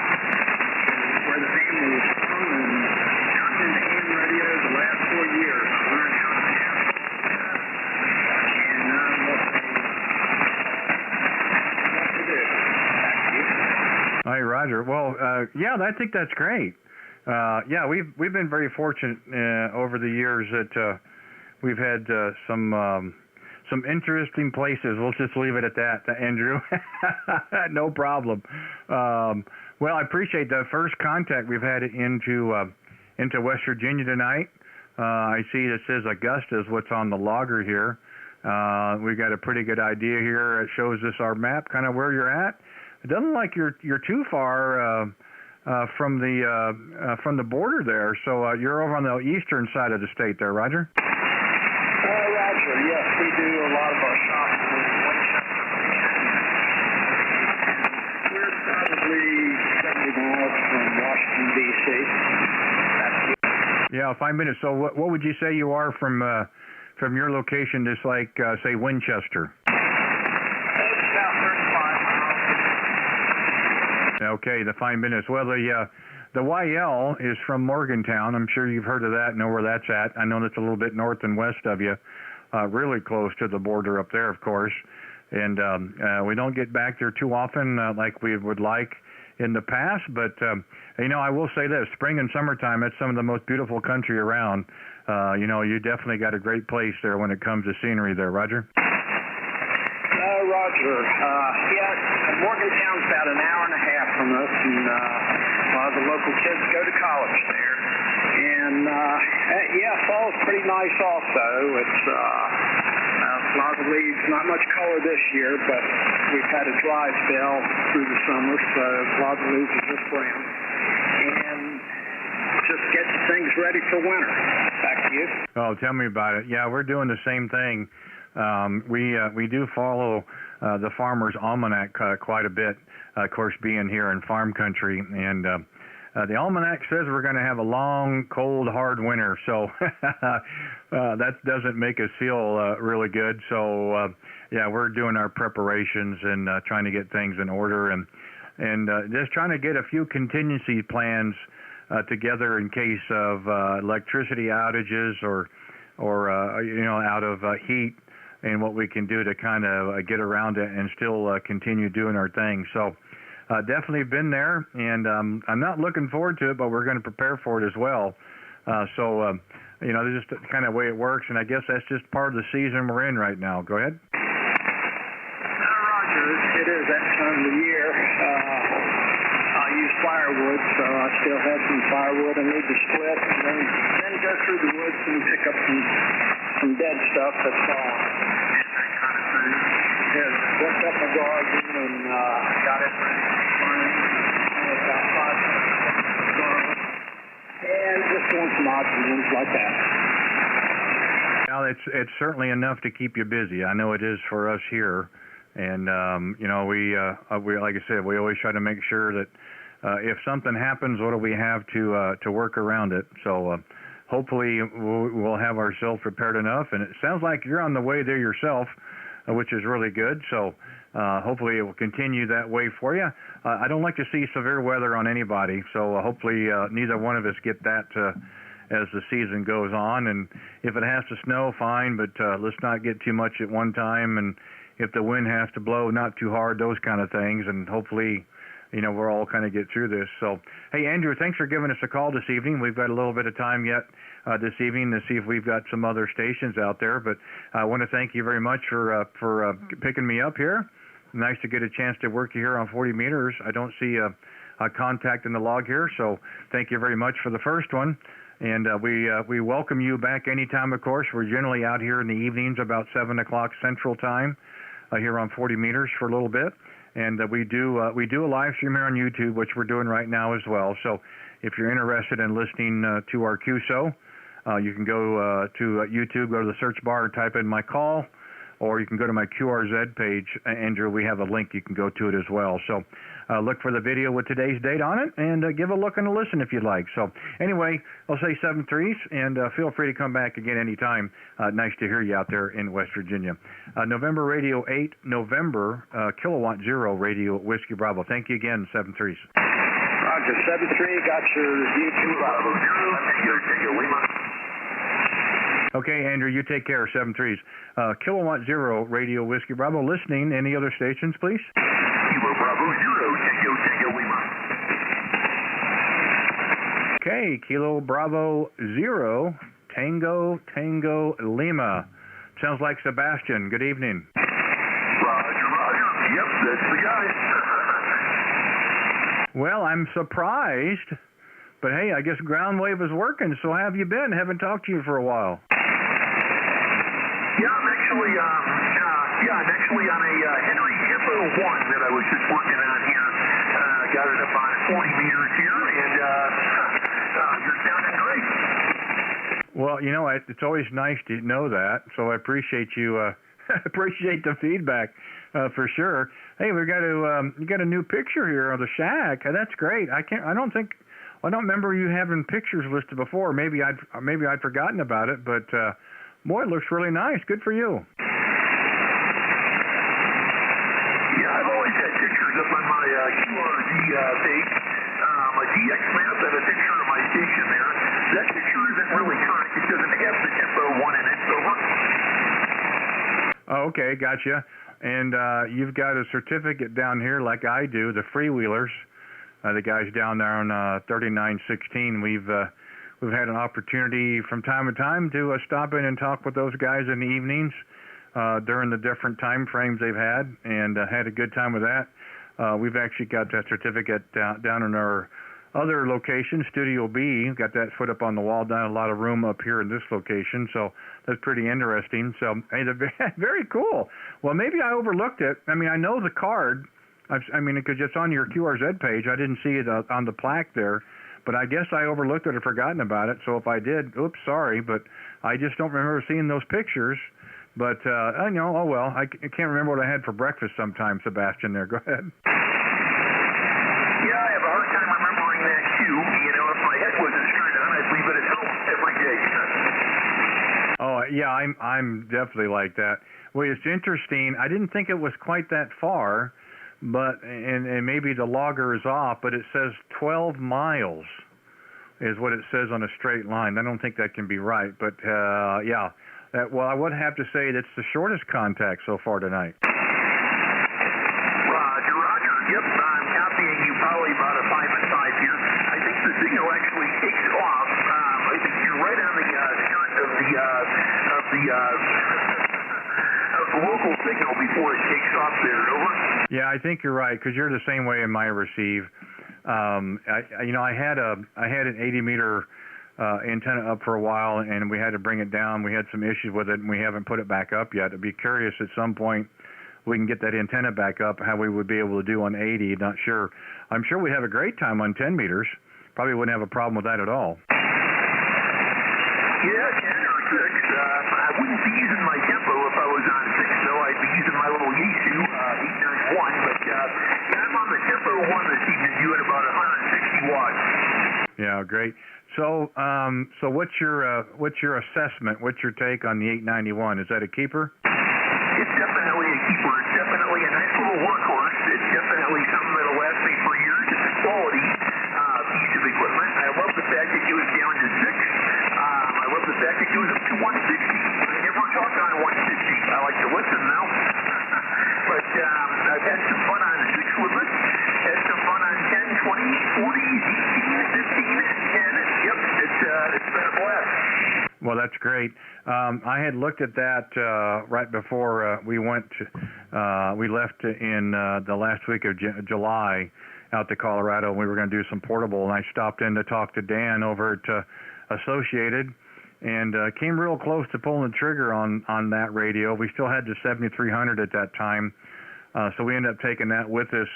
where the family was from, and gotten into ham radio the last 4 years. I learned how to ham. And what to do. Back to you. All right, Roger. Well, yeah, I think that's great. Yeah, we've been very fortunate over the years that we've had some interesting places. We'll just leave it at that, Andrew. No problem. Well, I appreciate the first contact we've had into West Virginia tonight. I see it says Augusta is what's on the logger here. We've got a pretty good idea here. It shows us our map, kind of where you're at. It doesn't look like you're too far from the border there. So you're over on the eastern side of the state there, Roger. Roger, yes, we do a lot of our shopping in Winchester. We're probably 70 miles from Washington, D.C. Yeah, 5 minutes. So what would you say you are from your location, just like, say, Winchester? It's about 35 miles. Okay, the 5 minutes. Well, the YL is from Morgantown. I'm sure you've heard of that, know where that's at. I know that's a little bit north and west of you, really close to the border up there, of course. And we don't get back there too often like we would like in the past. But, I will say this, spring and summertime, it's some of the most beautiful country around. You definitely got a great place there when it comes to scenery there, Roger. Roger. Morgantown's about an hour and a half from us, and a lot of the local kids go to college there. And, fall's pretty nice also. It's a lot of the leaves, not much color this year, but we've had a dry spell through the summer, so a lot of the leaves are just brown. And just getting things ready for winter. Back to you. Oh, tell me about it. Yeah, we're doing the same thing. We do follow the Farmer's Almanac quite a bit, of course, being here in farm country. And the Almanac says we're going to have a long, cold, hard winter. So that doesn't make us feel really good. So, we're doing our preparations and trying to get things in order and just trying to get a few contingency plans together in case of electricity outages or out of heat, and what we can do to kind of get around it and still continue doing our thing. So definitely been there, and I'm not looking forward to it, but we're going to prepare for it as well. So you know, this is just kind of the way it works, and I guess that's just part of the season we're in right now. Go ahead. Roger, it is that time of the year. I use firewood, so I still have some firewood I need to split, and then go through the woods and pick up some dead stuff that's fallen. Yeah, worked up my garden and got it running. About 5 minutes. And just doing some odds and ends like that. Well, it's certainly enough to keep you busy. I know it is for us here, and you know, we like I said, we always try to make sure that if something happens, what do we have to work around it? So hopefully we'll have ourselves prepared enough, and it sounds like you're on the way there yourself, which is really good. So hopefully it will continue that way for you. I don't like to see severe weather on anybody, so hopefully neither one of us get that as the season goes on. And if it has to snow, fine, but let's not get too much at one time. And if the wind has to blow, not too hard, those kind of things. And hopefully, you know, we'll all kind of get through this. So, hey, Andrew, thanks for giving us a call this evening. We've got a little bit of time yet this evening to see if we've got some other stations out there. But I want to thank you very much for picking me up here. Nice to get a chance to work you here on 40 meters. I don't see a contact in the log here, so thank you very much for the first one. And we welcome you back anytime, of course. We're generally out here in the evenings about 7 o'clock Central Time here on 40 meters for a little bit. And we do a live stream here on YouTube, which we're doing right now as well. So if you're interested in listening to our QSO, you can go to YouTube, go to the search bar and type in my call, or you can go to my QRZ page, Andrew. We have a link. You can go to it as well. So look for the video with today's date on it, and give a look and a listen if you'd like. So anyway, I'll say 7-3s, and feel free to come back again anytime. Nice to hear you out there in West Virginia. November Radio 8, November Kilowatt 0 Radio Whiskey Bravo. Thank you again, 7-3s. Roger, 7-3, got your YouTube. Okay, Andrew, you take care, 7-3s. Kilowatt 0 Radio Whiskey Bravo. Listening, any other stations, please? Kilo Bravo 0, Tango Lima. Okay, Kilo Bravo 0, Tango Lima. Sounds like Sebastian. Good evening. Roger. Yep, that's the guy. Well, I'm surprised, but hey, I guess ground wave is working, so how have you been? Haven't talked to you for a while. Yeah, I'm actually on a Henry Hippo 1 that I was just working on here. Got it up on 40 meters here, and you're sounding great. Well, you know, it's always nice to know that, so I appreciate you. Appreciate the feedback for sure. Hey, we got you got a new picture here of the shack. That's great. I don't remember you having pictures listed before. Maybe I'd forgotten about it, but boy, it looks really nice. Good for you. Yeah, I've always had pictures up on my QRZ page, my DX map, and a picture of my station there. That picture isn't really current. It doesn't have the Hippo 1 in it, so Oh, okay, gotcha. And you've got a certificate down here like I do, the freewheelers, the guys down there on 3916. We've had an opportunity from time to time to stop in and talk with those guys in the evenings during the different time frames they've had, and had a good time with that. We've actually got that certificate down in our other location, Studio B. Got that put up on the wall, down a lot of room up here in this location, so that's pretty interesting. So, hey, they're very cool. Well, maybe I overlooked it. I mean, I know the card. Because it's on your QRZ page. I didn't see it on the plaque there, but I guess I overlooked it or forgotten about it. So if I did, oops, sorry, but I just don't remember seeing those pictures. But I know, oh well, I can't remember what I had for breakfast sometime, Sebastian, there. Go ahead. yeah, I have a hard time remembering that too. You know, if my head wasn't straight on, I'd leave it at home every day. Oh, yeah, I'm definitely like that. Well, it's interesting. I didn't think it was quite that far, but and maybe the logger is off, but it says 12 miles is what it says on a straight line. I don't think that can be right, but yeah. Well, I would have to say that's the shortest contact so far tonight. Roger. Yep, I'm copying the local signal before it takes off there. Over. Yeah, I think you're right, because you're the same way in my receive. I had an 80-meter antenna up for a while, and we had to bring it down. We had some issues with it, and we haven't put it back up yet. I'd be curious at some point we can get that antenna back up, how we would be able to do on 80. Not sure. I'm sure we'd have a great time on 10 meters. Probably wouldn't have a problem with that at all. Yeah, 10 or 6. I wouldn't be using my tempo if I was on 6, though. I'd be using my little Yaesu 891. But I'm on the tempo 1 this evening, doing about 160 watts. Yeah, great. So, what's your assessment? What's your take on the 891? Is that a keeper? It's definitely a keeper. It's definitely a nice little workhorse. It's definitely something that'll last me for years. It's a quality piece of equipment. I love the fact that it goes down to 6. I love the fact that it goes up to 160. I never talk on 160. I like to listen now. But I've had some fun on 6 with it. Had some fun on 10, 20, 40, 18, 15, and 10. Yep, it's been a blast. Well, that's great. I had looked at that right before we left in the last week of July out to Colorado. We were going to do some portable, and I stopped in to talk to Dan over at Associated, and came real close to pulling the trigger on that radio. We still had the 7300 at that time, so we ended up taking that with us,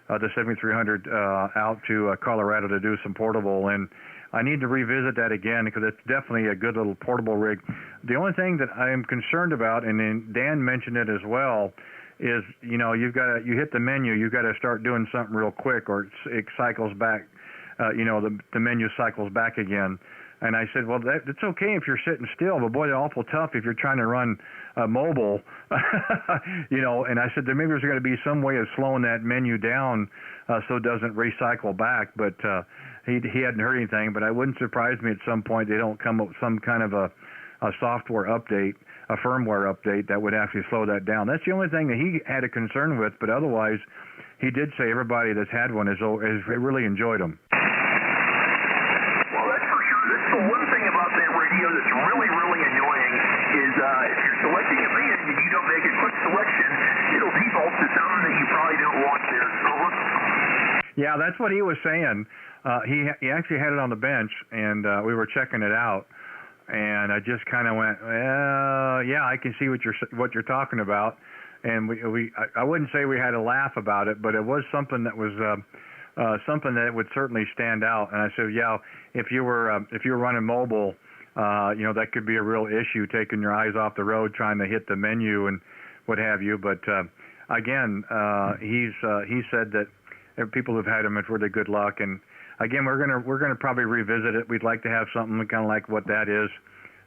the 7300 out to Colorado to do some portable, and I need to revisit that again because it's definitely a good little portable rig. The only thing that I am concerned about, and then Dan mentioned it as well, is you hit the menu, you've got to start doing something real quick, or it cycles back. The menu cycles back again. And I said, well, it's okay if you're sitting still, but boy, they're awful tough if you're trying to run mobile. And I said, maybe there's going to be some way of slowing that menu down so it doesn't recycle back. But he hadn't heard anything. But it wouldn't surprise me at some point they don't come up with some kind of a software update, a firmware update that would actually slow that down. That's the only thing that he had a concern with. But otherwise, he did say everybody that's had one has really enjoyed them. The one thing about that radio that's really, really annoying is if you're selecting a band and you don't make a quick selection, it'll default to something that you probably don't want there. Over. Yeah, that's what he was saying. He actually had it on the bench, and we were checking it out, and I just kind of went, yeah, I can see what you're talking about, and I wouldn't say we had a laugh about it, but it was something that was. Something that would certainly stand out. And I said, yeah, if you were running mobile, that could be a real issue, taking your eyes off the road, trying to hit the menu and what have you. But again, he said that people who've had them, it's really good luck. And again, we're gonna probably revisit it. We'd like to have something kind of like what that is,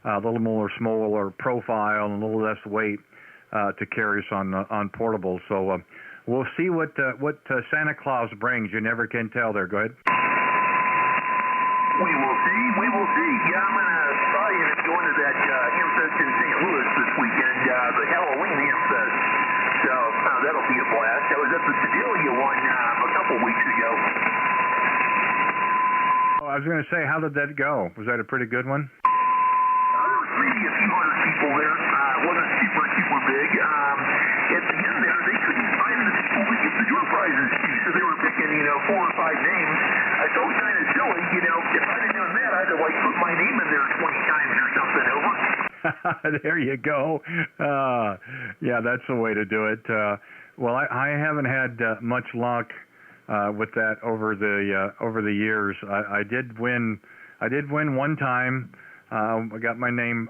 a little more smaller profile and a little less weight to carry us on portable. So. We'll see what Santa Claus brings. You never can tell there. Go ahead. We will see. We will see. Yeah, I'm going to try and go into that Hamfest in St. Louis this weekend, the Halloween Hamfest. So that'll be a blast. I was at the Sedalia one a couple weeks ago. I was going to say, how did that go? Was that a pretty good one? There was maybe a few hundred people there. It wasn't super, super big. At the end there, they couldn't find the people to get the door prizes to, so they were picking, 4 or 5 names. I felt kind of silly, if I'd have done that, I'd have, put my name in there 20 times or something, over. There you go. Yeah, that's the way to do it. Well, I haven't had much luck with that over the years. I did win one time. I got my name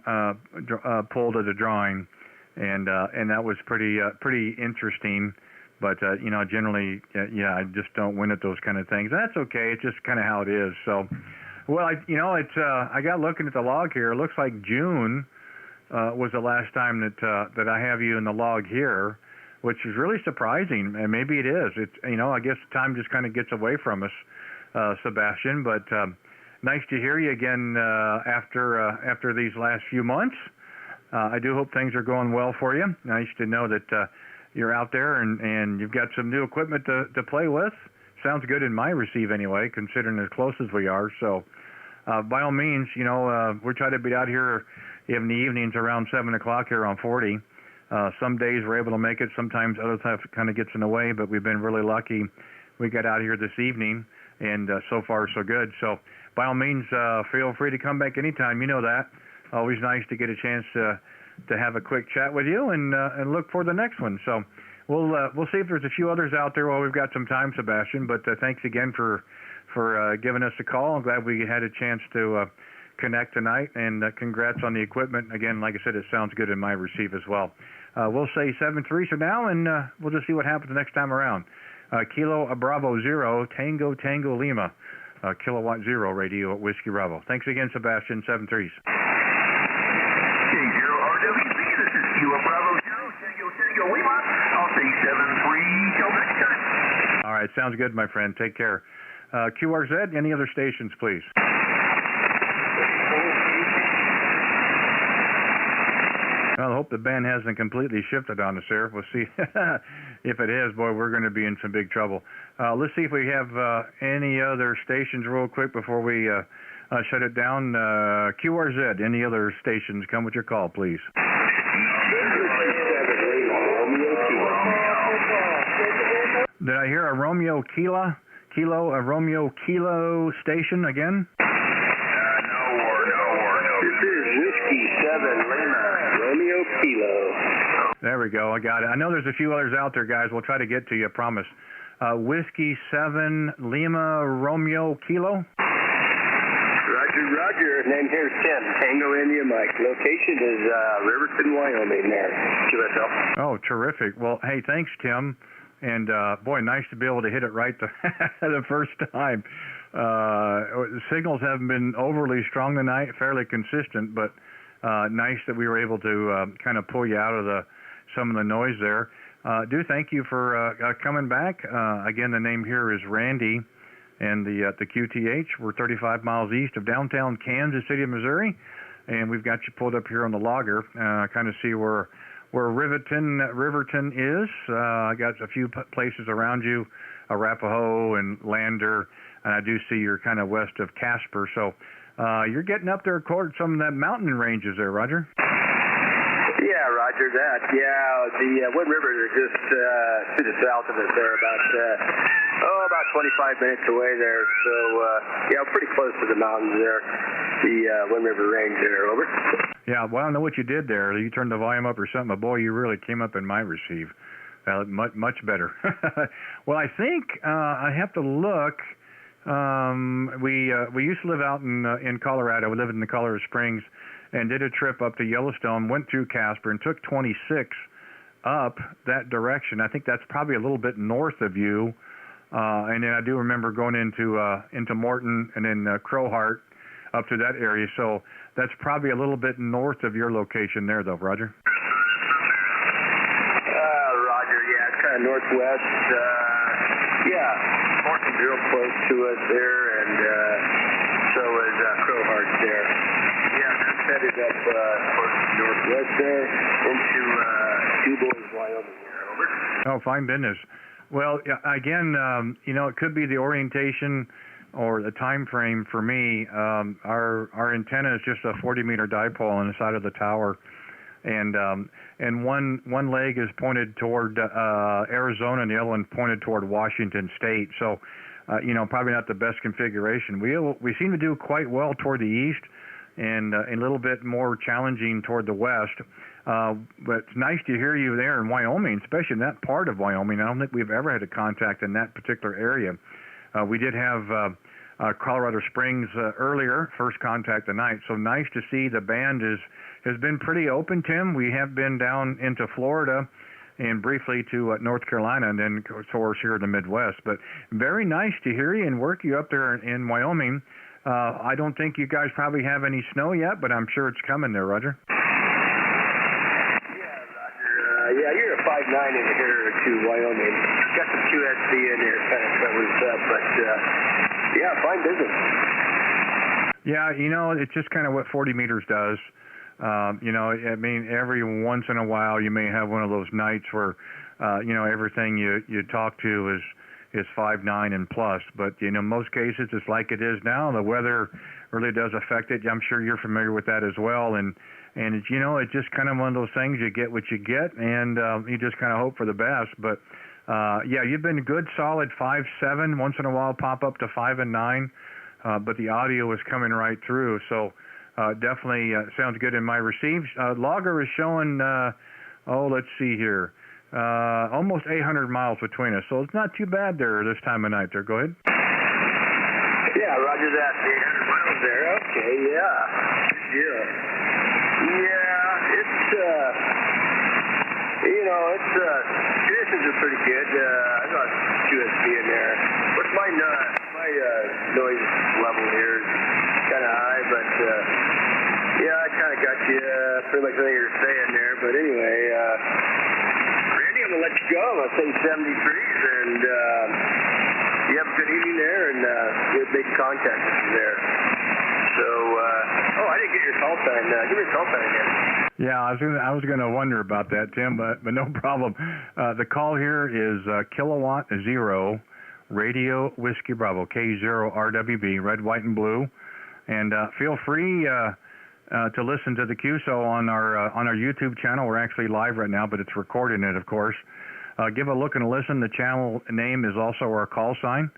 pulled at a drawing. And that was pretty interesting, but generally, I just don't win at those kind of things. That's okay. It's just kind of how it is. So, well, I got looking at the log here. It looks like June was the last time that I have you in the log here, which is really surprising. And maybe it is. It's I guess time just kind of gets away from us, Sebastian. But nice to hear you again after these last few months. I do hope things are going well for you. Nice to know that you're out there and you've got some new equipment to play with. Sounds good in my receive anyway, considering as close as we are. So by all means, we're trying to be out here, in the evenings around 7 o'clock here on 40. Some days we're able to make it. Sometimes other stuff kind of gets in the way, but we've been really lucky. We got out here this evening, and so far so good. So by all means, feel free to come back anytime. You know that. Always nice to get a chance to have a quick chat with you and look for the next one. So we'll see if there's a few others out there while we've got some time, Sebastian. But thanks again for giving us a call. I'm glad we had a chance to connect tonight, and congrats on the equipment. Again, like I said, it sounds good in my receive as well. We'll say 7-3 for now, and we'll just see what happens the next time around. Kilo Bravo 0, Tango Tango Lima, Kilowatt 0 radio at Whiskey Bravo. Thanks again, Sebastian. 7-3s. K0RWC, this is Kilo Bravo 0, Tango Tango Lima. I'll say 7-3 till next time. All right, sounds good, my friend. Take care. QRZ, any other stations, please? Well, I hope the band hasn't completely shifted on us here. We'll see. If it is, boy, we're going to be in some big trouble. Let's see if we have any other stations real quick before we shut it down. QRZ, any other stations? Come with your call, please. Did I hear a Romeo Kilo station again? No. This is Whiskey 7 Lima, Romeo Kilo. There we go. I got it. I know there's a few others out there, guys. We'll try to get to you, I promise. Whiskey 7 Lima, Romeo Kilo. Roger. Name here is Tim. Tango India Mike. Location is Riverton, Wyoming there. QSL. Oh, terrific. Well, hey, thanks, Tim. And, boy, nice to be able to hit it right the first time. The signals haven't been overly strong tonight, fairly consistent, but nice that we were able to kind of pull you out of some of the noise there. Do thank you for coming back. Again, the name here is Randy, and the QTH. We're 35 miles east of downtown Kansas City, Missouri, and we've got you pulled up here on the logger. Kind of see where Riverton is. I got a few places around you, Arapahoe and Lander, and I do see you're kind of west of Casper. So you're getting up there toward some of that mountain ranges there, Roger. Yeah, Roger that. Yeah, the Wood River is just to the south of us there, about 25 minutes away there. So, yeah, pretty close to the mountains there, the Wind River Range there, over. Yeah, well, I don't know what you did there. You turned the volume up or something, but boy, you really came up in my receive. Much better. Well, I think I have to look. We used to live out in Colorado. We lived in the Colorado Springs and did a trip up to Yellowstone, went through Casper, and took 26 up that direction. I think that's probably a little bit north of you. And then I do remember going into Morton and then Crowheart up to that area. So that's probably a little bit north of your location there, though, Roger. Roger, yeah, it's kind of northwest. Yeah, Morton's real close to us there, and so is Crowheart there. Yeah, that's headed up towards northwest there into Two Boys, Wyoming there, over. Oh, fine business. Well, again, it could be the orientation or the time frame for me. Our antenna is just a 40-meter dipole on the side of the tower, and one leg is pointed toward Arizona, and the other one pointed toward Washington State. So, probably not the best configuration. We seem to do quite well toward the east, and a little bit more challenging toward the west. But it's nice to hear you there in Wyoming, especially in that part of Wyoming. I don't think we've ever had a contact in that particular area. We did have Colorado Springs earlier, first contact tonight. So nice to see the band has been pretty open, Tim. We have been down into Florida and briefly to North Carolina, and then, of course, here in the Midwest. But very nice to hear you and work you up there in Wyoming. I don't think you guys probably have any snow yet, but I'm sure it's coming there, Roger. Yeah, you're a 5'9" in here to Wyoming. Got some QSC in there, kind of covers up, but yeah, fine business. Yeah, it's just kind of what 40 meters does. I mean, every once in a while you may have one of those nights where, everything you talk to is 5'9" and plus. But, most cases it's like it is now. The weather really does affect it. I'm sure you're familiar with that as well. And And it's, it's just kind of one of those things. You get what you get, and you just kind of hope for the best. But yeah, you've been good, solid 5.7. Once in a while, pop up to 5 and 9, but the audio is coming right through. So definitely sounds good in my receives. Logger is showing. Let's see here. Almost 800 miles between us, so it's not too bad there this time of night there. Go ahead. Yeah, roger that. 800 miles there. Okay, yeah. Yeah, it's, conditions are pretty good. I got QSB in there. But my noise level here is kind of high, but, yeah, I kind of got you pretty much what you're saying there. But anyway, Randy, I'm going to let you go. I'm going to say 73s, and you have a good evening there, and good big contact with you there. So, I didn't get your call sign. Give me your call sign again. Yeah, I was gonna wonder about that, Tim, but no problem. The call here is Kilowatt 0 Radio Whiskey Bravo, K0RWB, red, white, and blue, and feel free to listen to the QSO on our YouTube channel. We're actually live right now, but it's recording it, of course. Give a look and a listen. The channel name is also our call sign.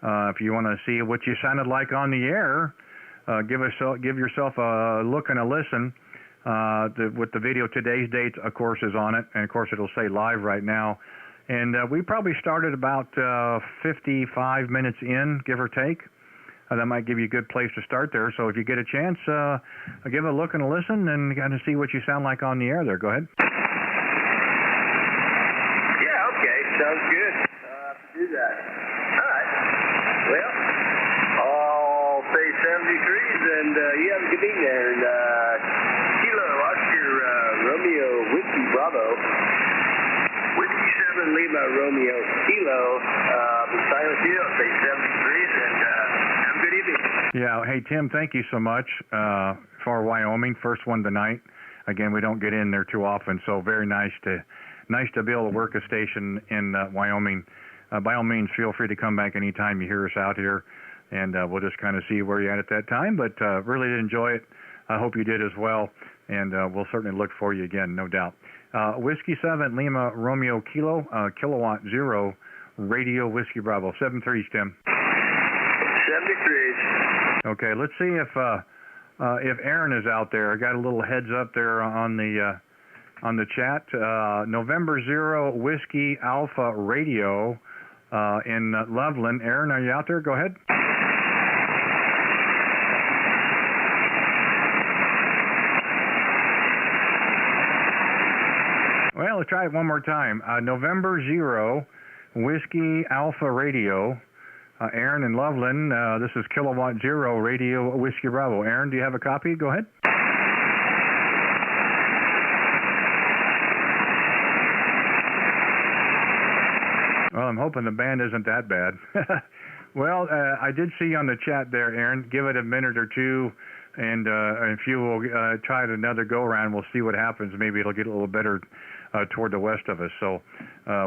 If you want to see what you sounded like on the air, give yourself a look and a listen. With the video, today's date, of course, is on it, and of course it'll say live right now. And we probably started about 55 minutes in, give or take. That might give you a good place to start there. So if you get a chance, give a look and a listen and kind of see what you sound like on the air there. Go ahead. Yeah, okay, sounds good. Do that. All right. Well, I'll say 73s, and you have a good evening there. And Kilo, Oscar, Romeo, Whiskey, Bravo. Whiskey 7, Lima, Romeo, Kilo. Beside with you, I'll say 73s, and have a good evening. Yeah, hey, Tim, thank you so much for Wyoming. First one tonight. Again, we don't get in there too often, so very nice to be able to work a station in Wyoming. By all means, feel free to come back anytime you hear us out here, and we'll just kind of see where you're at that time. But really did enjoy it. I hope you did as well, and we'll certainly look for you again, no doubt. Whiskey 7, Lima, Romeo, Kilo, Kilowatt 0, Radio Whiskey Bravo. 73s, Tim. 73s. Okay, let's see if Aaron is out there. I got a little heads up there on the chat. November 0, Whiskey Alpha Radio in Loveland. Aaron, are you out there? Go ahead. Well, let's try it one more time. November 0, Whiskey Alpha Radio. Aaron in Loveland, this is Kilowatt 0 Radio Whiskey Bravo. Aaron, do you have a copy? Go ahead. Well, I'm hoping the band isn't that bad. Well, I did see on the chat there, Aaron. Give it a minute or two, and if you will try it another go-around, we'll see what happens. Maybe it'll get a little better toward the west of us, so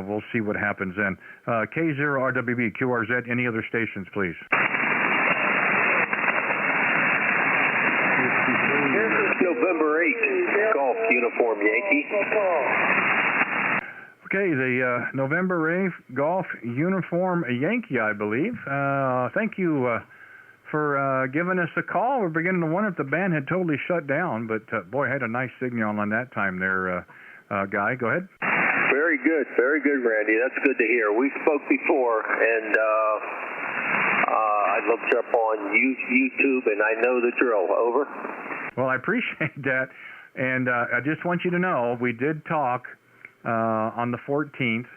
we'll see what happens then. K0RWB, QRZ, any other stations, please? This is November 8th, Golf Uniform Yankee. Okay, the November 8th Golf Uniform Yankee, I believe. Thank you for giving us a call. We're beginning to wonder if the band had totally shut down, but boy, I had a nice signal on that time there, Guy. Go ahead. Very good, Randy. That's good to hear. We spoke before, and I looked up on YouTube, and I know the drill. Over. Well, I appreciate that, and I just want you to know we did talk on the 14th,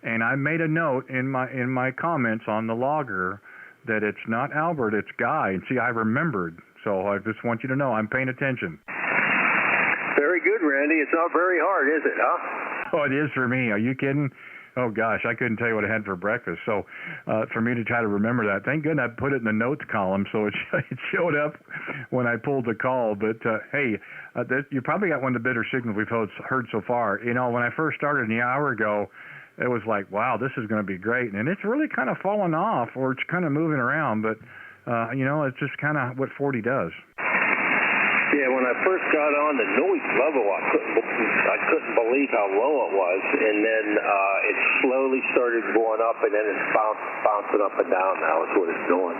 and I made a note in my comments on the logger that it's not Albert, it's Guy. And see, I remembered, so I just want you to know I'm paying attention. Very good, Randy. It's not very hard, is it, huh? Oh, it is for me. Are you kidding? Oh, gosh, I couldn't tell you what I had for breakfast. So for me to try to remember that, thank goodness I put it in the notes column, so it showed up when I pulled the call. But, hey, you probably got one of the better signals we've heard so far. You know, when I first started an hour ago, it was like, wow, this is going to be great. And it's really kind of fallen off, or it's kind of moving around. But, you know, it's just kind of what 40 does. Yeah, when I first got on the noise level, I couldn't believe how low it was, and then it slowly started going up, and then it's bouncing up and down now is what it's doing.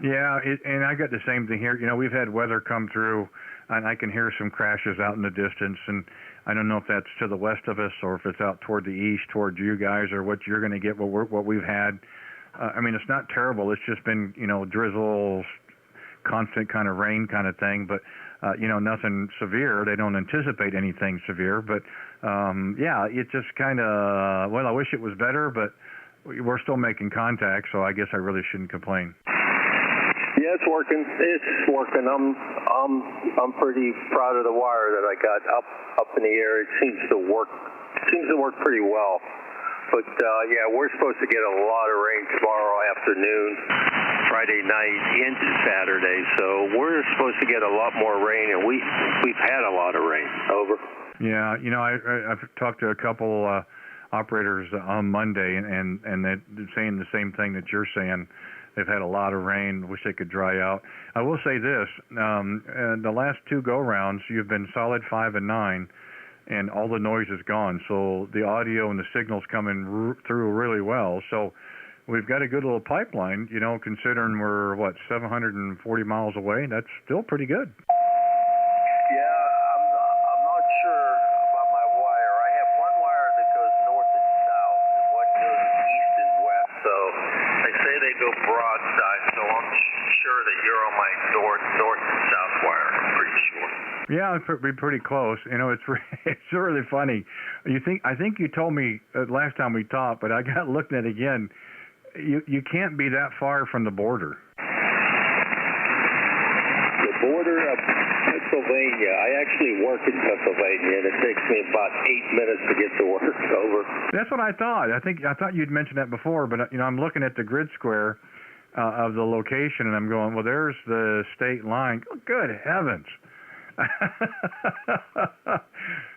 Yeah, and I got the same thing here. You know, we've had weather come through, and I can hear some crashes out in the distance, and I don't know if that's to the west of us or if it's out toward the east, toward you guys, or what you're going to get, what we've had. I mean, it's not terrible. It's just been, you know, drizzles, constant kind of rain kind of thing, but, you know, nothing severe. They don't anticipate anything severe, but, yeah, it just kind of, well, I wish it was better, but we're still making contact, so I guess I really shouldn't complain. Yeah, it's working. It's working. I'm pretty proud of the wire that I got up in the air. It seems to work pretty well. But yeah, we're supposed to get a lot of rain tomorrow afternoon, Friday night into Saturday. So we're supposed to get a lot more rain, and we've had a lot of rain. Over. Yeah, you know, I've talked to a couple operators on Monday, and they're saying the same thing that you're saying. They've had a lot of rain. Wish they could dry out. I will say this: the last two go-rounds, you've been solid 5 and 9, and all the noise is gone. So the audio and the signal's coming through really well. So we've got a good little pipeline. You know, considering we're 740 miles away. That's still pretty good. Yeah, I'm not sure about my wire. I have one wire that goes north and south, and one goes east and west. So they say they go broadside, so I'm sure that you're on my north and south wire. I'm pretty sure. Yeah, it'd be pretty close. You know, it's really funny. I think you told me last time we talked, but I got looking at it again. You can't be that far from the border. The border of Pennsylvania. I actually work in Pennsylvania, and it takes me about 8 minutes to get to work. Over. That's what I thought. I thought you'd mentioned that before, but you know, I'm looking at the grid square of the location, and I'm going, well, there's the state line. Oh, good heavens.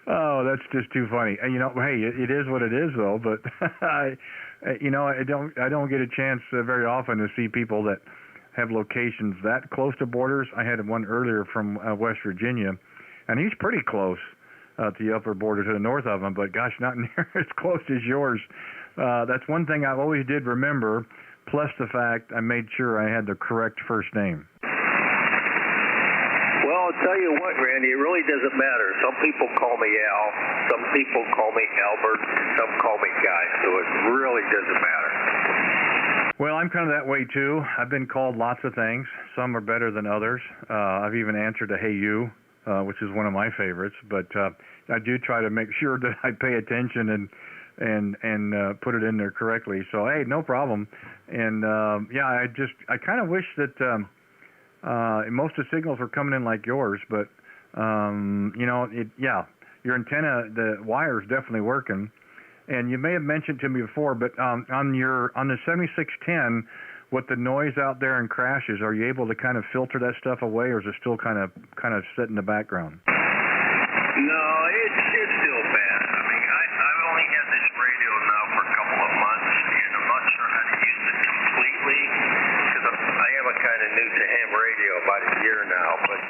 Oh, that's just too funny. And, you know, hey, it is what it is, though. But I don't get a chance very often to see people that have locations that close to borders. I had one earlier from West Virginia, and he's pretty close to the upper border to the north of him. But gosh, not near as close as yours. That's one thing I always did remember. Plus the fact I made sure I had the correct first name. Well, I'll tell you what, Randy, it really doesn't matter. Some people call me Al, some people call me Albert, some call me Guy, so it really doesn't matter. Well, I'm kind of that way, too. I've been called lots of things. Some are better than others. I've even answered a hey you, which is one of my favorites. But I do try to make sure that I pay attention and put it in there correctly. So, hey, no problem. And, yeah, I kind of wish that most of the signals were coming in like yours. But, you know, your antenna, the wire is definitely working. And you may have mentioned to me before, but on the 7610, with the noise out there and crashes, are you able to kind of filter that stuff away, or is it still kind of sit in the background? No, it's still bad. I mean, I've only had this radio now for a couple of months, and I'm not sure how to use it completely because I am a kind of new to ham radio, about a year now. But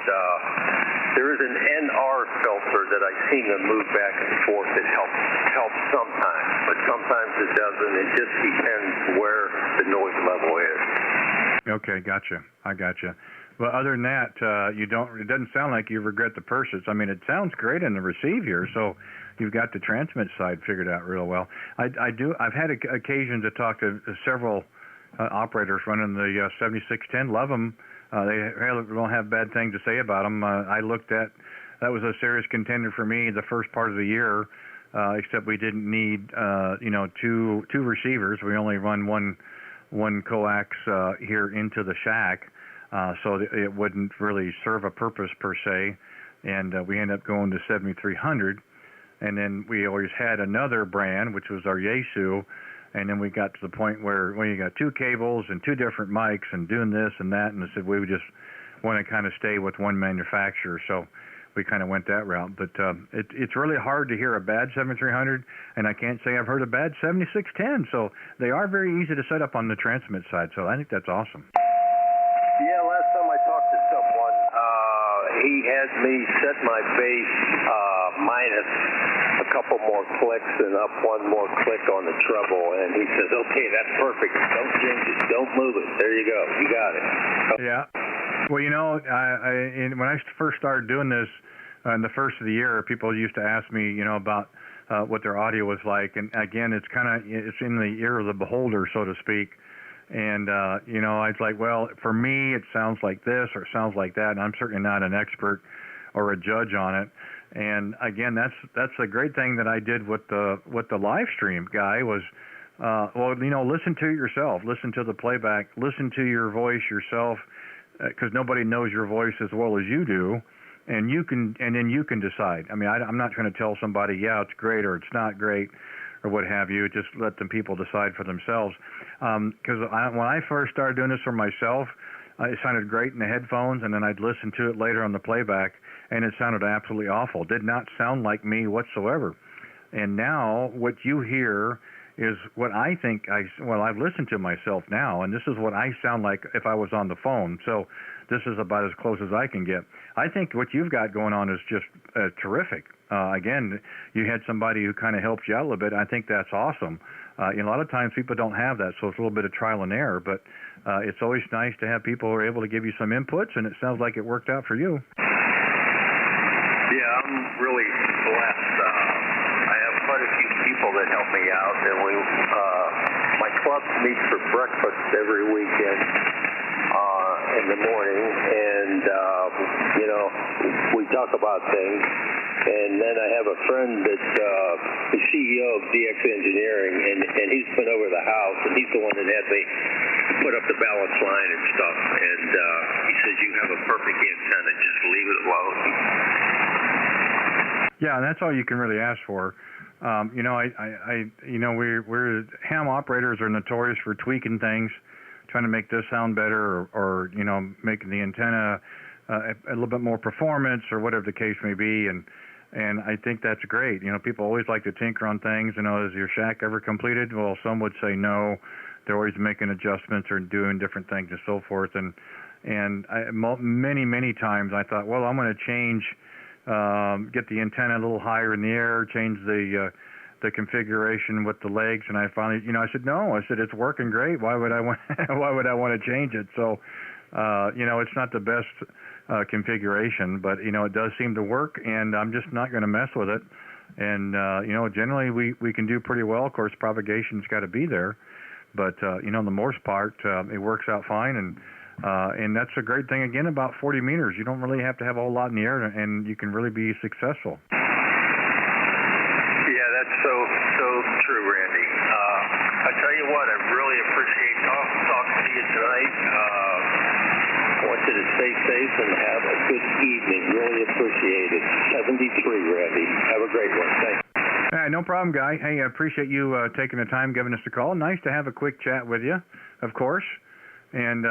there is an NR filter that I seem to move back and forth that helps sometimes, but sometimes it doesn't. It just depends where the noise level is. Okay, gotcha. I gotcha. Well, other than that, it doesn't sound like you regret the purchase. I mean, it sounds great in the receive here, so you've got the transmit side figured out real well. I've had occasion to talk to several operators running the 7610. Love them. They don't have bad things to say about them. I looked at, that was a serious contender for me the first part of the year, except we didn't need, two receivers. We only run one coax here into the shack. So it wouldn't really serve a purpose per se, and we ended up going to 7300, and then we always had another brand, which was our Yaesu, and then we got to the point where you got two cables and two different mics and doing this and that, and I said we would just want to kind of stay with one manufacturer, so we kind of went that route. But it's really hard to hear a bad 7300, and I can't say I've heard a bad 7610, so they are very easy to set up on the transmit side, so I think that's awesome. Yeah, last time I talked to someone, he had me set my bass minus a couple more clicks and up one more click on the treble, and he says, okay, that's perfect. Don't change it. Don't move it. There you go. You got it. Yeah. Well, you know, when I first started doing this in the first of the year, people used to ask me, you know, about what their audio was like. And again, it's in the ear of the beholder, so to speak. And, you know, I was like, well, for me, it sounds like this or it sounds like that. And I'm certainly not an expert or a judge on it. And again, that's the great thing that I did with the live stream guy was, well, you know, listen to it yourself, listen to the playback, listen to your voice yourself, because nobody knows your voice as well as you do, and then you can decide. I mean, I'm not going to tell somebody, yeah, it's great or it's not great, or what have you. Just let the people decide for themselves. Because when I first started doing this for myself, it sounded great in the headphones, and then I'd listen to it later on the playback, and it sounded absolutely awful. Did not sound like me whatsoever. And now what you hear is what I think I've listened to myself now, and this is what I sound like if I was on the phone. So this is about as close as I can get. I think what you've got going on is just terrific. Again, you had somebody who kind of helped you out a little bit. I think that's awesome. A lot of times people don't have that, so it's a little bit of trial and error, but it's always nice to have people who are able to give you some inputs, and it sounds like it worked out for you. Yeah, I'm really blessed. I have quite a few people that help me out, and my club meets for breakfast every weekend in the morning, and you know, we talk about things. And then I have a friend that's the CEO of DX Engineering, and he's been over the house, and he's the one that had me put up the balance line and stuff. And he says, you have a perfect antenna, just leave it alone. Yeah, and that's all you can really ask for. You know, we're ham operators are notorious for tweaking things, trying to make this sound better, or you know, making the antenna a little bit more performance, or whatever the case may be. And I think that's great. You know, people always like to tinker on things. You know, is your shack ever completed? Well, some would say no. They're always making adjustments or doing different things and so forth. And many times I thought, well, I'm going to change, get the antenna a little higher in the air, change the configuration with the legs. And I finally, you know, I said no. I said it's working great. Why would I want to change it? So, you know, it's not the best configuration, but you know, it does seem to work, and I'm just not going to mess with it. And you know, generally we can do pretty well. Of course, propagation's got to be there, but you know, the most part, it works out fine. And that's a great thing again about 40 meters. You don't really have to have a whole lot in the air, and you can really be successful. Yeah, that's so true, Randy. I tell you what, I really appreciate talking to you tonight. I want you to stay safe and have a good evening. Really appreciate it. 73, Randy. Have a great one. Thanks. No problem, Guy. Hey, I appreciate you taking the time, giving us a call. Nice to have a quick chat with you, of course. And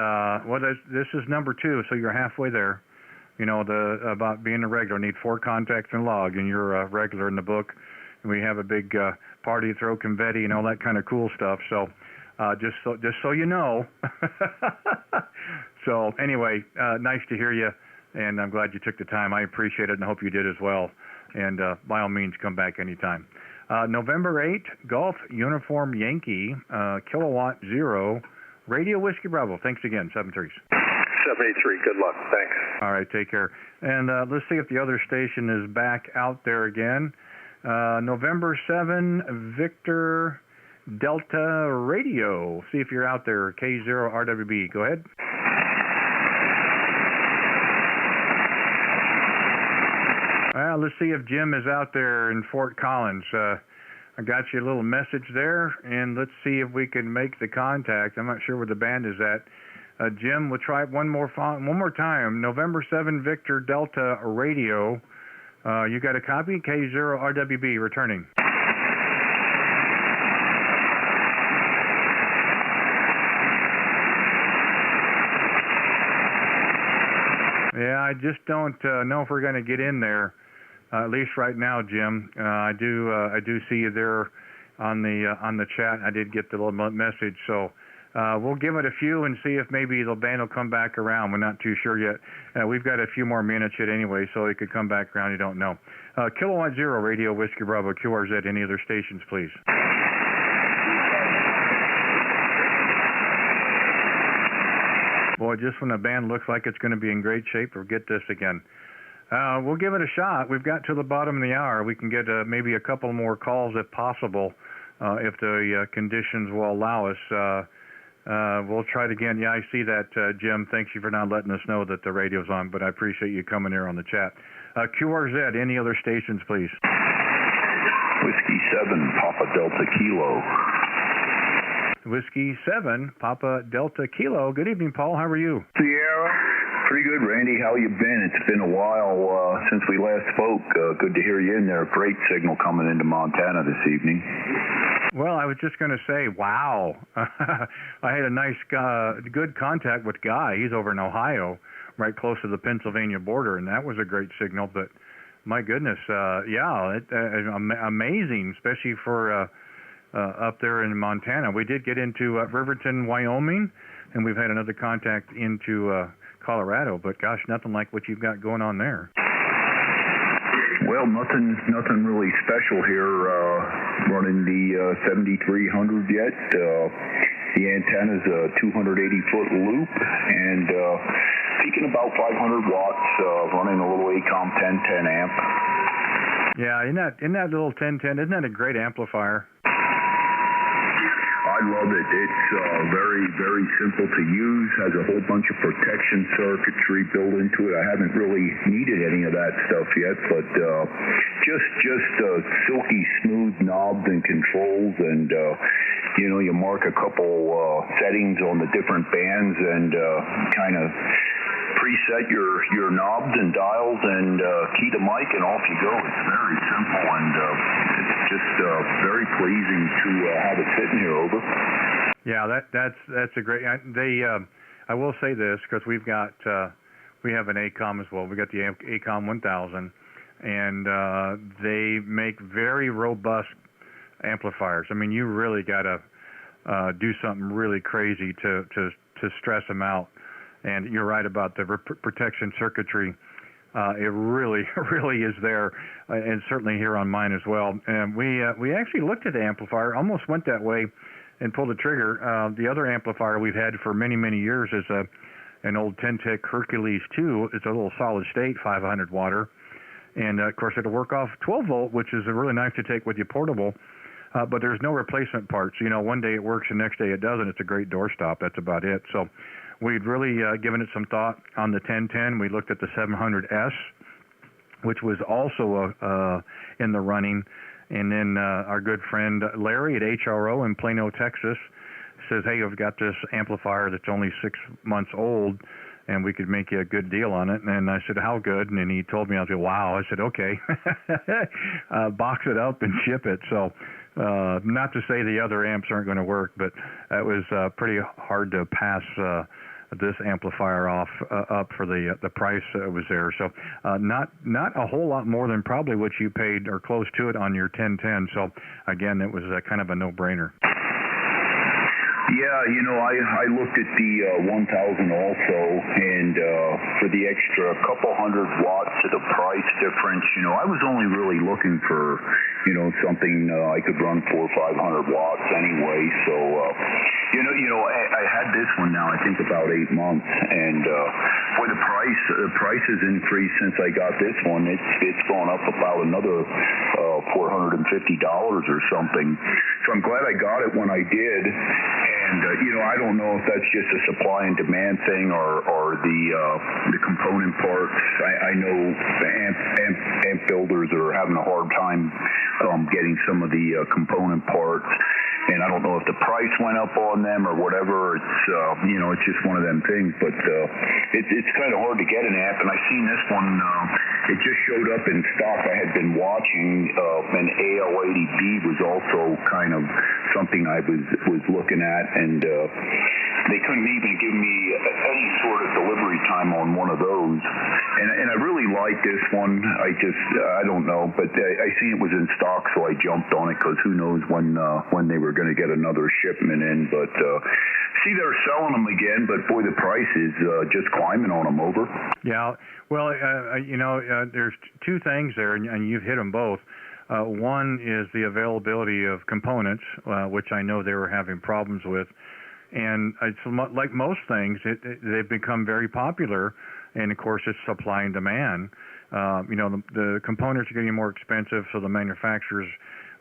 well, this is number 2, so you're halfway there. You know, about being a regular. Need 4 contacts and log, and you're a regular in the book. And we have a big party, throw confetti, and all that kind of cool stuff. So just so you know. So anyway, nice to hear you, and I'm glad you took the time. I appreciate it, and I hope you did as well. And by all means, come back anytime. November 8, Golf Uniform Yankee, Kilowatt 0, Radio Whiskey Bravo. Thanks again, 73s. 73, good luck. Thanks. All right, take care. And let's see if the other station is back out there again. November 7, Victor Delta Radio. See if you're out there, K0RWB. Go ahead. Well, let's see if Jim is out there in Fort Collins. I got you a little message there, and let's see if we can make the contact. I'm not sure where the band is at. Jim, we'll try it one more time. November 7, Victor Delta Radio. You got a copy? K0RWB returning. Yeah, I just don't know if we're going to get in there. At least right now, Jim. I do see you there on the chat. I did get the little message, so we'll give it a few and see if maybe the band will come back around. We're not too sure yet. We've got a few more minutes yet anyway, so it could come back around. You don't know. Kilowatt Zero, Radio Whiskey Bravo, QRZ. Any other stations, please? Boy, just when the band looks like it's going to be in great shape, we'll get this again. We'll give it a shot. We've got to the bottom of the hour. We can get maybe a couple more calls if possible, if the conditions will allow us. We'll try it again. Yeah, I see that, Jim. Thank you for not letting us know that the radio's on, but I appreciate you coming here on the chat. QRZ, any other stations, please? Whiskey 7, Papa Delta Kilo. Whiskey 7, Papa Delta Kilo. Good evening, Paul. How are you? Sierra. Pretty good, Randy. How you been? It's been a while since we last spoke. Good to hear you in there. Great signal coming into Montana this evening. Well, I was just going to say, wow. I had a nice, good contact with Guy. He's over in Ohio, right close to the Pennsylvania border, and that was a great signal. But my goodness, amazing, especially for up there in Montana. We did get into Riverton, Wyoming, and we've had another contact into Colorado, but gosh, nothing like what you've got going on there. Well, nothing really special here. Running the 7300 yet. The antenna's a 280-foot loop, and peaking about 500 watts. Running a little ACOM 1010 amp. Yeah, in that little 1010, isn't that a great amplifier? I love it. It's very, very simple to use. Has a whole bunch of protection circuitry built into it. I haven't really needed any of that stuff yet, but just silky smooth knobs and controls, and you mark a couple settings on the different bands and kind of preset your knobs and dials and key the mic, and off you go. It's very simple, and it's just very pleasing to have it sitting here. Over. Yeah, that's a great. I will say this, because we have an ACOM as well. We got the ACOM 1000, and they make very robust amplifiers. I mean, you really got to do something really crazy to stress them out. And you're right about the protection circuitry. It really is there, and certainly here on mine as well. And we actually looked at the amplifier, almost went that way, and pulled the trigger. The other amplifier we've had for many years is an old Tentec Hercules 2. It's a little solid state 500 watter, and of course it'll work off 12 volt, which is really nice to take with you portable. But there's no replacement parts. One day it works, the next day it doesn't. It's a great doorstop. That's about it. So we'd really given it some thought on the 1010. We looked at the 700S, which was also in the running. And then our good friend Larry at HRO in Plano, Texas, says, hey, I've got this amplifier that's only 6 months old, and we could make you a good deal on it. And I said, how good? And then he told me, I said, wow. I said, okay, box it up and ship it. So not to say the other amps aren't going to work, but it was pretty hard to pass this amplifier off up for the price that was there. So not a whole lot more than probably what you paid or close to it on your 1010. So again, it was kind of a no-brainer. Yeah, I looked at the 1000 also, and for the extra couple hundred watts to the price difference, I was only really looking for, something I could run 400 or 500 watts anyway. So, I had this one now, I think about 8 months, and for the price has increased since I got this one. It's gone up about another $450 or something. So I'm glad I got it when I did. And I don't know if that's just a supply and demand thing or the component parts. I know the amp builders are having a hard time getting some of the component parts. And I don't know if the price went up on them or whatever. It's it's just one of them things. But it's kind of hard to get an amp. And I seen this one. It just showed up in stock. I had been watching. An AL80B was also kind of something I was looking at, and they couldn't even give me any sort of delivery time on one of those. And I really like this one. I don't know, but I see it was in stock, so I jumped on it, because who knows when they were going to get another shipment in. But see, they're selling them again, but boy, the price is just climbing on them. Over. Yeah, well, there's two things there, and you've hit them both. One is the availability of components, which I know they were having problems with. And it's like most things, they've become very popular, and of course it's supply and demand. The components are getting more expensive, so the manufacturers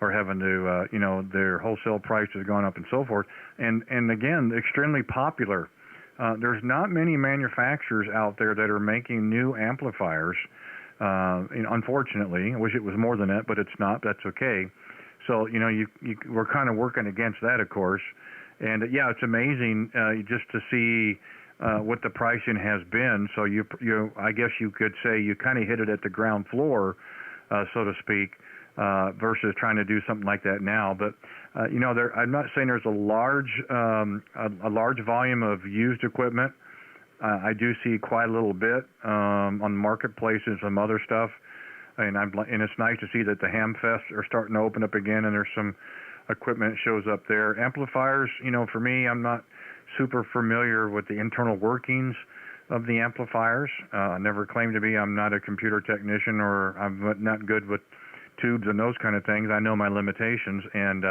are having to, their wholesale prices have gone up and so forth. And again, extremely popular. There's not many manufacturers out there that are making new amplifiers. Unfortunately, I wish it was more than that, but it's not. That's okay. So we're kind of working against that, of course. And yeah, it's amazing just to see what the pricing has been. So I guess you could say you kind of hit it at the ground floor, so to speak, versus trying to do something like that now. But I'm not saying there's a large volume of used equipment. I do see quite a little bit on the marketplace and some other stuff, and it's nice to see that the Ham Fest are starting to open up again, and there's some equipment that shows up there. Amplifiers, for me, I'm not super familiar with the internal workings of the amplifiers. I never claimed to be. I'm not a computer technician, or I'm not good with tubes and those kind of things. I know my limitations, and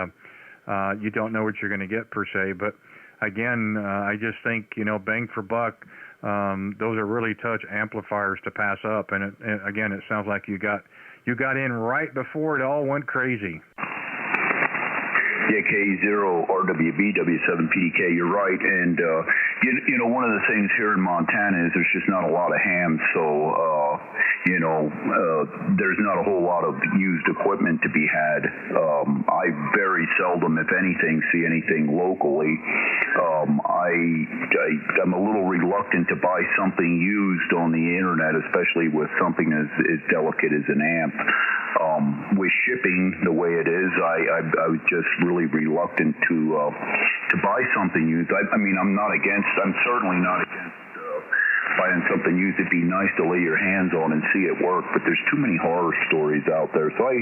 you don't know what you're going to get per se. But again, I just think, bang for buck, those are really touch amplifiers to pass up. And again, it sounds like you got in right before it all went crazy. Yeah, K0 RWB W7PDK, you're right. And, one of the things here in Montana is there's just not a lot of hams. So, there's not a whole lot of used equipment to be had. I very seldom, if anything, see anything locally. I'm a little reluctant to buy something used on the internet, especially with something as delicate as an amp. With shipping the way it is, I was just really reluctant to buy something used. I'm certainly not against buying something used. It'd be nice to lay your hands on and see it work, but there's too many horror stories out there. So I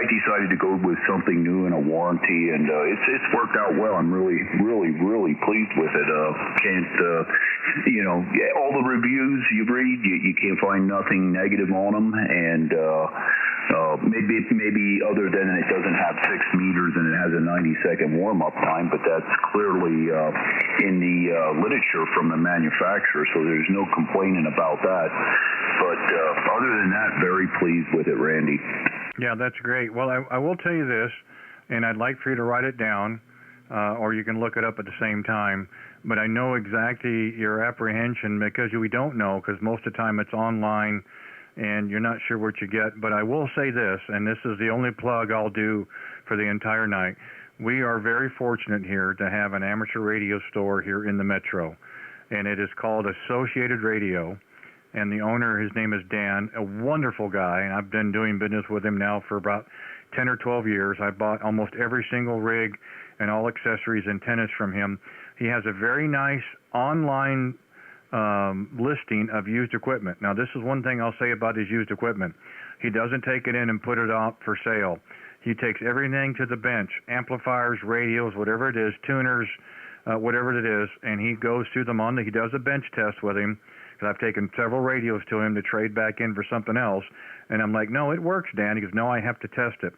decided to go with something new and a warranty, and it's worked out well. I'm really, really, really pleased with it. All the reviews you read, you can't find nothing negative on them, and maybe other than it doesn't have 6 meters and it has a 90-second warm-up time, but that's clearly in the literature from the manufacturer, so there's no complaining about that. But other than that, very pleased with it, Randy. Yeah, that's great. Well, I will tell you this, and I'd like for you to write it down, or you can look it up at the same time. But I know exactly your apprehension, because we don't know, because most of the time it's online and you're not sure what you get. But I will say this, and this is the only plug I'll do for the entire night. We are very fortunate here to have an amateur radio store here in the metro, and it is called Associated Radio. And the owner, his name is Dan, a wonderful guy, and I've been doing business with him now for about 10 or 12 years. I bought almost every single rig and all accessories and antennas from him. He has a very nice online listing of used equipment. Now, this is one thing I'll say about his used equipment. He doesn't take it in and put it out for sale. He takes everything to the bench, amplifiers, radios, whatever it is, tuners, whatever it is, and he goes through them he does a bench test with him, because I've taken several radios to him to trade back in for something else, and I'm like, no, it works, Dan. He goes, no, I have to test it.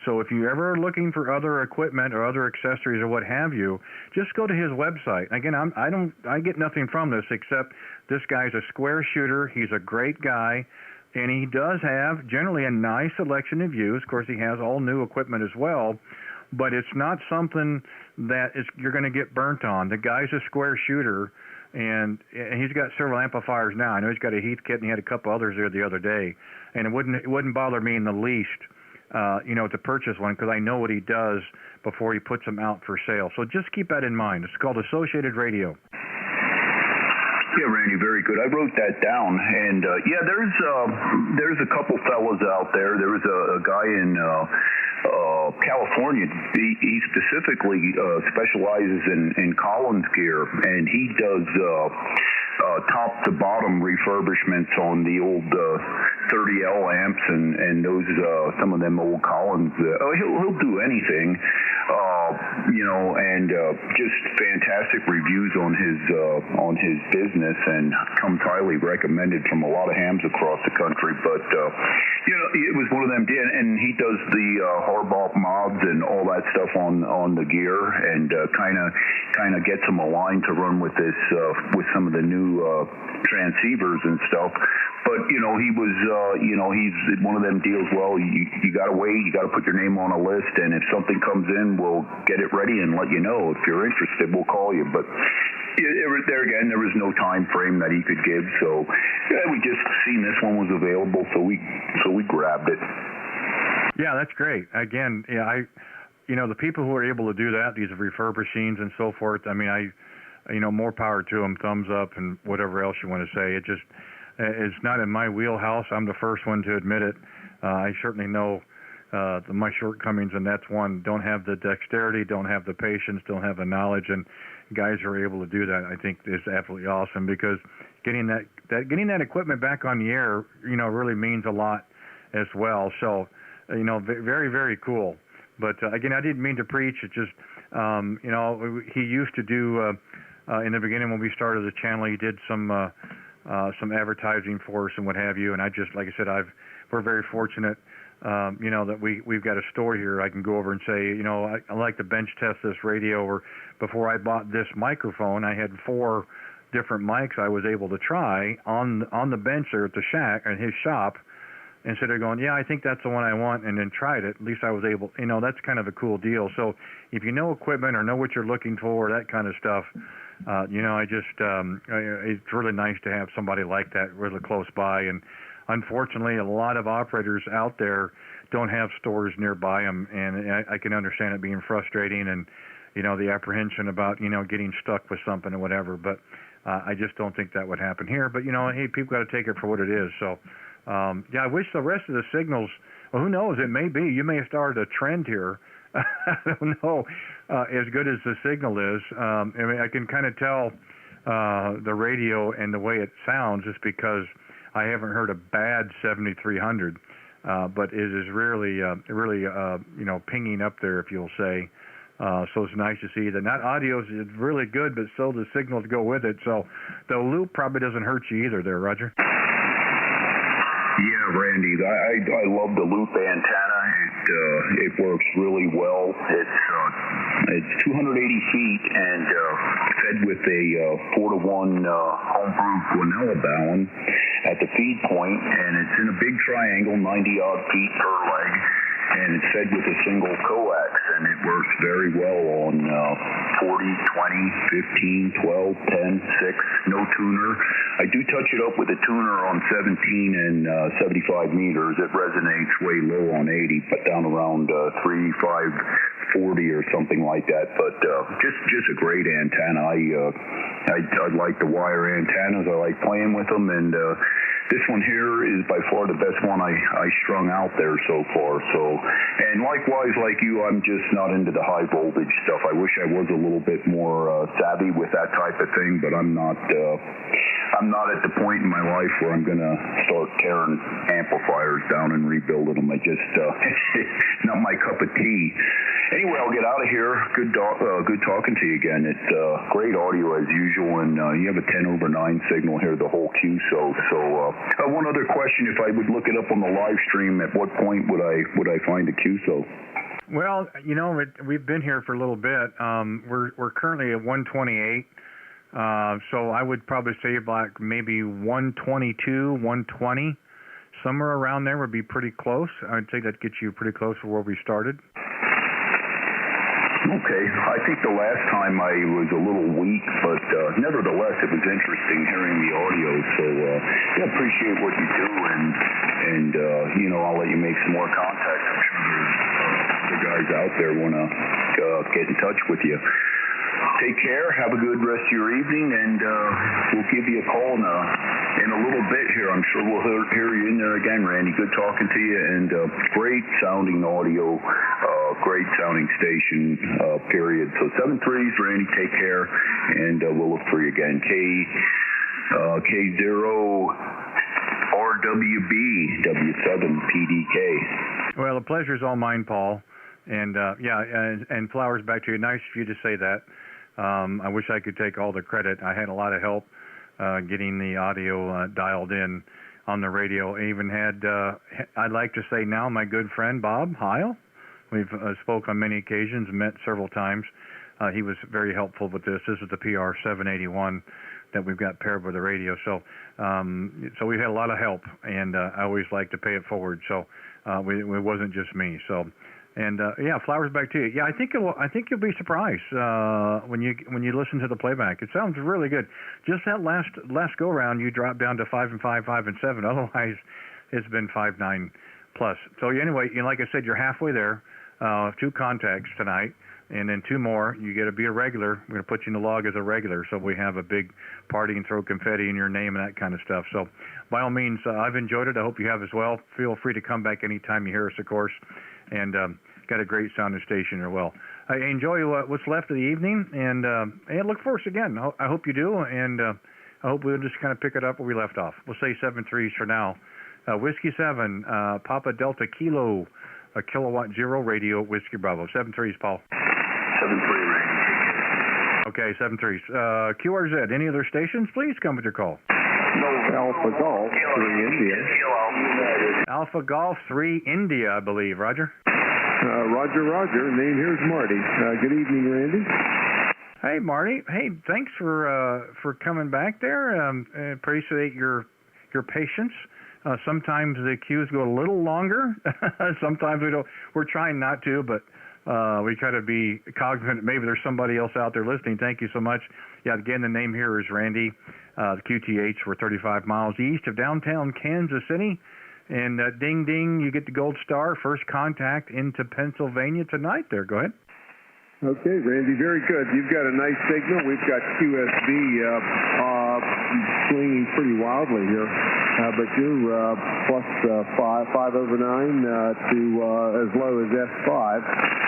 So if you're ever looking for other equipment or other accessories or what have you, just go to his website. Again, I get nothing from this except this guy's a square shooter. He's a great guy, and he does have generally a nice selection of used. Of course, he has all new equipment as well, but it's not something that you're going to get burnt on. The guy's a square shooter, and he's got several amplifiers now. I know he's got a Heath kit, and he had a couple others there the other day, and it wouldn't bother me in the least to purchase one, because I know what he does before he puts them out for sale. So just keep that in mind. It's called Associated Radio. Yeah, Randy, very good. I wrote that down, and there's a couple fellas out there. There was a guy in California. He specifically specializes in Collins gear, and he does top to bottom refurbishments on the old 30L amps and those some of them old Collins. He'll do anything, and just fantastic reviews on his business, and comes highly recommended from a lot of hams across the country. But it was one of them. And he does the hardball mods and all that stuff on the gear, and kind of gets them aligned to run with this with some of the new transceivers and stuff. But he was he's one of them deals. Well, you got to wait, you got to put your name on a list, and if something comes in, we'll get it ready and let you know. If you're interested, we'll call you. But there again, there was no time frame that he could give, so we just seen this one was available, so we grabbed it. Yeah, that's great. Again, the people who are able to do that, these refurbishings and so forth, I mean, more power to them, thumbs up, and whatever else you want to say. It just, it's not in my wheelhouse. I'm the first one to admit it. I certainly know my shortcomings, and that's one. Don't have the dexterity, don't have the patience, don't have the knowledge, and guys who are able to do that, I think, is absolutely awesome, because getting that equipment back on the air, really means a lot as well. So, very, very cool. But again, I didn't mean to preach. It just, he used to do in the beginning when we started the channel, he did some advertising for us and what have you. And I just, like I said, we're very fortunate, that we've got a store here. I can go over and say, I like to bench test this radio. Or before I bought this microphone, I had 4 different mics I was able to try on the bench there at the shack, at his shop. Instead of going, yeah, I think that's the one I want, and then tried it, at least I was able, that's kind of a cool deal. So if you know equipment or know what you're looking for, that kind of stuff, it's really nice to have somebody like that really close by. And unfortunately, a lot of operators out there don't have stores nearby them, and I can understand it being frustrating, and, the apprehension about, getting stuck with something or whatever. But I just don't think that would happen here. But, hey, people got to take it for what it is. So, I wish the rest of the signals, well, who knows, it may be, you may have started a trend here. I don't know, as good as the signal is. I mean, I can kind of tell the radio and the way it sounds just because I haven't heard a bad 7300, but it is really, pinging up there, if you'll say. So it's nice to see that not audio is really good, but still the signals go with it. So the loop probably doesn't hurt you either there, Roger. Yeah, Randy, I love the loop antenna. It works really well. It's 280 feet and fed with a 4-to-1 homebrew Guanella Bowen at the feed point, and it's in a big triangle, 90-odd feet per leg, and it's fed with a single coax, and it works very well on 40, 20, 15, 12, 10, 6, no tuner. I do touch it up with a tuner on 17 and 75 meters. It resonates way low on 80, but down around 3540 or something like that. But just a great antenna. I like the wire antennas. I like playing with them, and this one here is by far the best one I strung out there so far. So, and likewise, like you, I'm just not into the high voltage stuff. I wish I was a little bit more savvy with that type of thing, but I'm not at the point in my life where I'm gonna start tearing amplifiers down and rebuilding them. I just not my cup of tea. Anyway, I'll get out of here. Good talking to you again. It's great audio as usual, and you have a 10/9 signal here the whole QSO. So one other question: if I would look it up on the live stream, at what point would I find a QSO? Well, we've been here for a little bit. We're currently at 128. So I would probably say about maybe 122, 120, somewhere around there would be pretty close. I'd say that gets you pretty close to where we started. Okay, I think the last time I was a little weak, but nevertheless it was interesting hearing the audio. So I appreciate what you do, and I'll let you make some more contacts. I'm sure there's other guys out there want to get in touch with you. Take care. Have a good rest of your evening, and we'll give you a call in a little bit here. I'm sure we'll hear you in there again, Randy. Good talking to you, and great sounding audio, great sounding station, period. So 7-3s, Randy, take care, and we'll look for you again. K0 RWB W7PDK. Well, the pleasure's all mine, Paul. And and flowers back to you. Nice of you to say that. I wish I could take all the credit. I had a lot of help getting the audio dialed in on the radio. I even had, I'd like to say now, my good friend Bob Heil. We've spoke on many occasions, met several times. He was very helpful with this. This is the PR 781 that we've got paired with the radio. So we had a lot of help, and I always like to pay it forward. So it wasn't just me. So. And flowers back to you. Yeah, I think you'll be surprised when you listen to the playback. It sounds really good. Just that last go round, you dropped down to 5 and 5, 5 and 7. Otherwise, it's been 5, 9 plus. So anyway, like I said, you're halfway there. 2 contacts tonight, and then 2 more. You get to be a regular. We're going to put you in the log as a regular, so we have a big party and throw confetti in your name and that kind of stuff. So by all means, I've enjoyed it. I hope you have as well. Feel free to come back anytime you hear us, of course. And got a great sounding station as well. I enjoy what's left of the evening, and look for us again. I hope you do, and I hope we'll just kind of pick it up where we left off. We'll say 7-3s for now. Whiskey 7, Papa Delta Kilo, a Kilowatt 0 radio, Whiskey Bravo. 7-3s, Paul. 7-3, Randy. Okay, 7-3s. QRZ, any other stations, please come with your call. No, Alpha Golf 3 India. Alpha Golf 3 India, I believe. Roger? Roger. Name here's Marty. Good evening, Randy. Hey, Marty. Hey, thanks for coming back there. Appreciate your patience. Sometimes the queues go a little longer. Sometimes we don't. We're trying not to, but we try to be cognizant. Maybe there's somebody else out there listening. Thank you so much. Yeah, again, the name here is Randy. The QTH. We're 35 miles east of downtown Kansas City. And ding, ding, you get the gold star. First contact into Pennsylvania tonight there. Go ahead. Okay, Randy, very good. You've got a nice signal. We've got QSB swinging pretty wildly here. But you're plus 5 over 9 to as low as S5.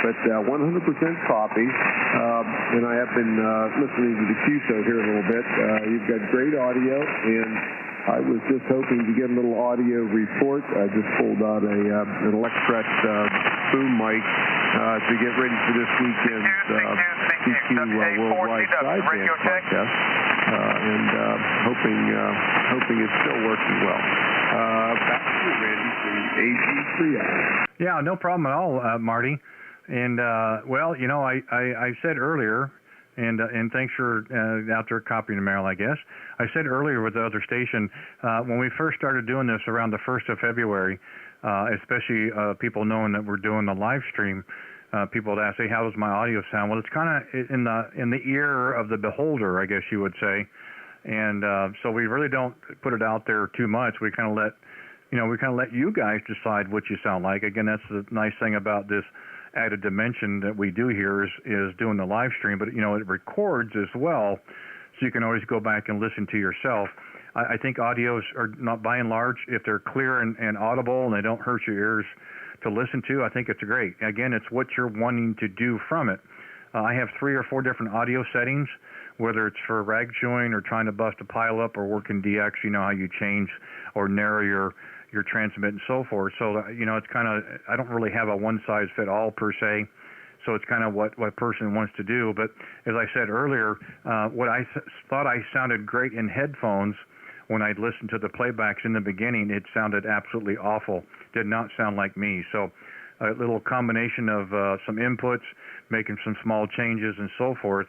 But 100% copy. And I have been listening to the QSO here a little bit. You've got great audio, and I was just hoping to get a little audio report. I just pulled out an Electret boom mic to get ready for this weekend's CQ Worldwide Sideband contest, and hoping it's still working well. Back to you, Randy, for the AC3I. Yeah, no problem at all, Marty. And well, you know, I said earlier. And thanks for out there copying the mail, I guess. I said earlier with the other station, when we first started doing this around the 1st of February, especially people knowing that we're doing the live stream, people would ask, hey, how does my audio sound? Well, it's kind of in the ear of the beholder, I guess you would say. And so we really don't put it out there too much. We kind of let you guys decide what you sound like. Again, that's the nice thing about this added dimension that we do here is doing the live stream, but it records as well, so you can always go back and listen to yourself. I think audios are not, by and large, if they're clear and audible and they don't hurt your ears to listen to, I think it's great. Again, it's what you're wanting to do from it. I have 3 or 4 different audio settings, whether it's for rag chewing or trying to bust a pile up or working DX. You know how you change or narrow your transmit and so forth. So, it's kind of, I don't really have a one-size-fit-all per se. So it's kind of what a person wants to do. But as I said earlier, what I thought I sounded great in headphones when I'd listened to the playbacks in the beginning, it sounded absolutely awful. Did not sound like me. So a little combination of some inputs, making some small changes and so forth,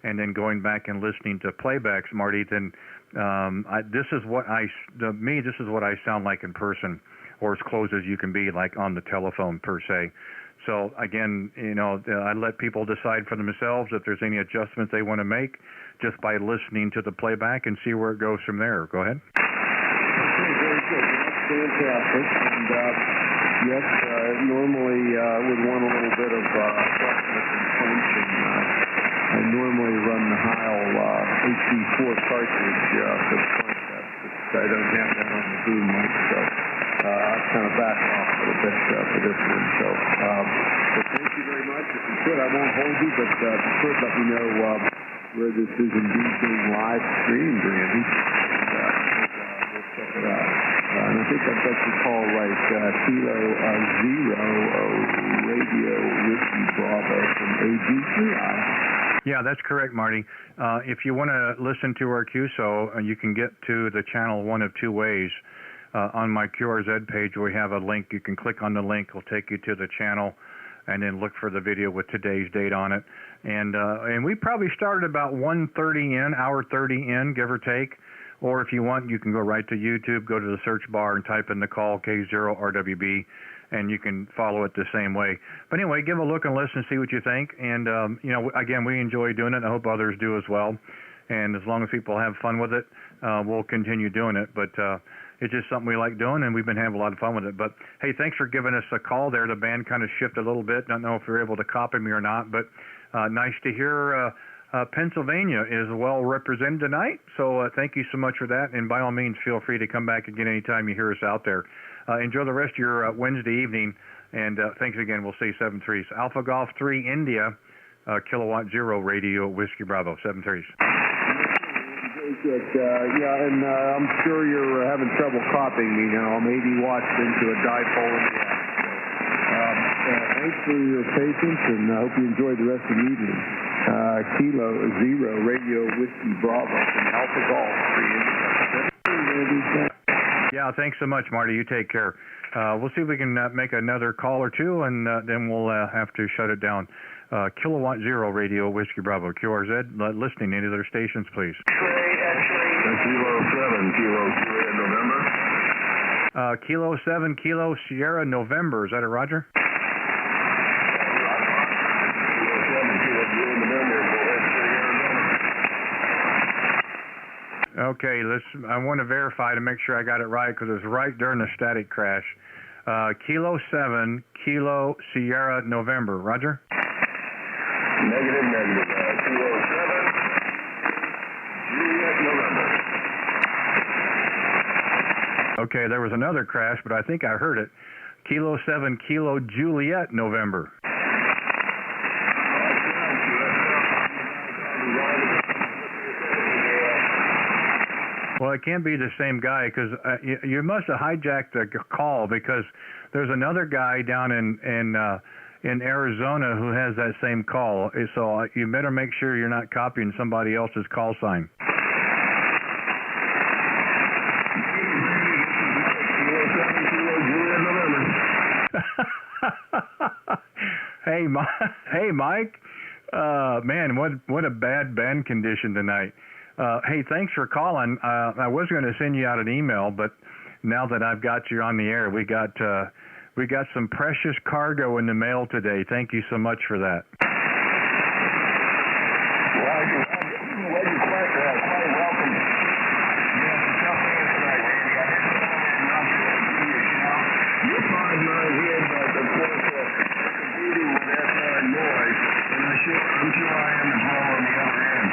and then going back and listening to playbacks, Marty, then this is what I sound like in person, or as close as you can be, like on the telephone per se. So again, I let people decide for themselves if there's any adjustments they want to make just by listening to the playback and see where it goes from there. Go ahead. Okay, very good. That's fantastic. And yes, normally would want a little bit of freshness and punch, and I normally run the Heil HD4 cartridge for the contest. I don't have that on the boom mic, so I've kind of backed off a little bit for this one. So thank you very much. If you could, I won't hold you, but if you could, let me know where this is indeed being live streamed, Randy. We'll check it out. And I think I've got your call right, Kilo Zero Radio Whiskey Bravo from AGCI. Yeah, that's correct, Marty. If you want to listen to our QSO, you can get to the channel one of two ways. On my QRZ page, we have a link. You can click on the link. It'll take you to the channel, and then look for the video with today's date on it. And we probably started about 1:30 in, hour 30 in, give or take. Or if you want, you can go right to YouTube, go to the search bar and type in the call K0RWB, and you can follow it the same way. But anyway, give a look and listen, see what you think. And, again, we enjoy doing it. I hope others do as well. And as long as people have fun with it, we'll continue doing it. But it's just something we like doing, and we've been having a lot of fun with it. But, hey, thanks for giving us a call there. The band kind of shifted a little bit. Don't know if you're able to copy me or not, but nice to hear Pennsylvania is well represented tonight. So thank you so much for that. And by all means, feel free to come back again anytime you hear us out there. Enjoy the rest of your Wednesday evening. And thanks again. We'll see 7-3s. Alpha Golf 3 India, Kilowatt Zero Radio Whiskey Bravo, 7-3s. Yeah, and I'm sure you're having trouble copying me now. I'm 80 watts into a dipole in the thanks for your patience, and I hope you enjoy the rest of the evening. Kilo Zero Radio Whiskey Bravo from Alpha Golf 3 India. Yeah, thanks so much, Marty. You take care. We'll see if we can make another call or two, and then we'll have to shut it down. Kilowatt Zero Radio Whiskey Bravo, QRZ, listening. Any other stations, please? Kilo 7, Kilo Sierra November. Kilo 7, Kilo Sierra November. Is that a Roger? Okay, I want to verify to make sure I got it right, because it was right during the static crash. Kilo 7, Kilo Sierra November. Roger? Negative. Kilo 7, Juliet November. Okay, there was another crash, but I think I heard it. Kilo 7, Kilo Juliet November. Well, it can't be the same guy, because you must have hijacked the call, because there's another guy down in Arizona who has that same call. So you better make sure you're not copying somebody else's call sign. Hey, Mike. Man, what a bad band condition tonight. Hey, thanks for calling. I was going to send you out an email, but now that I've got you on the air, we got some precious cargo in the mail today. Thank you so much for that. Well, you're quite welcome. Yeah, it's a tough day tonight, Randy. I didn't know not to see you, You're fine right here, but of course, competing with that noise, and I'm sure I am as well on the other end.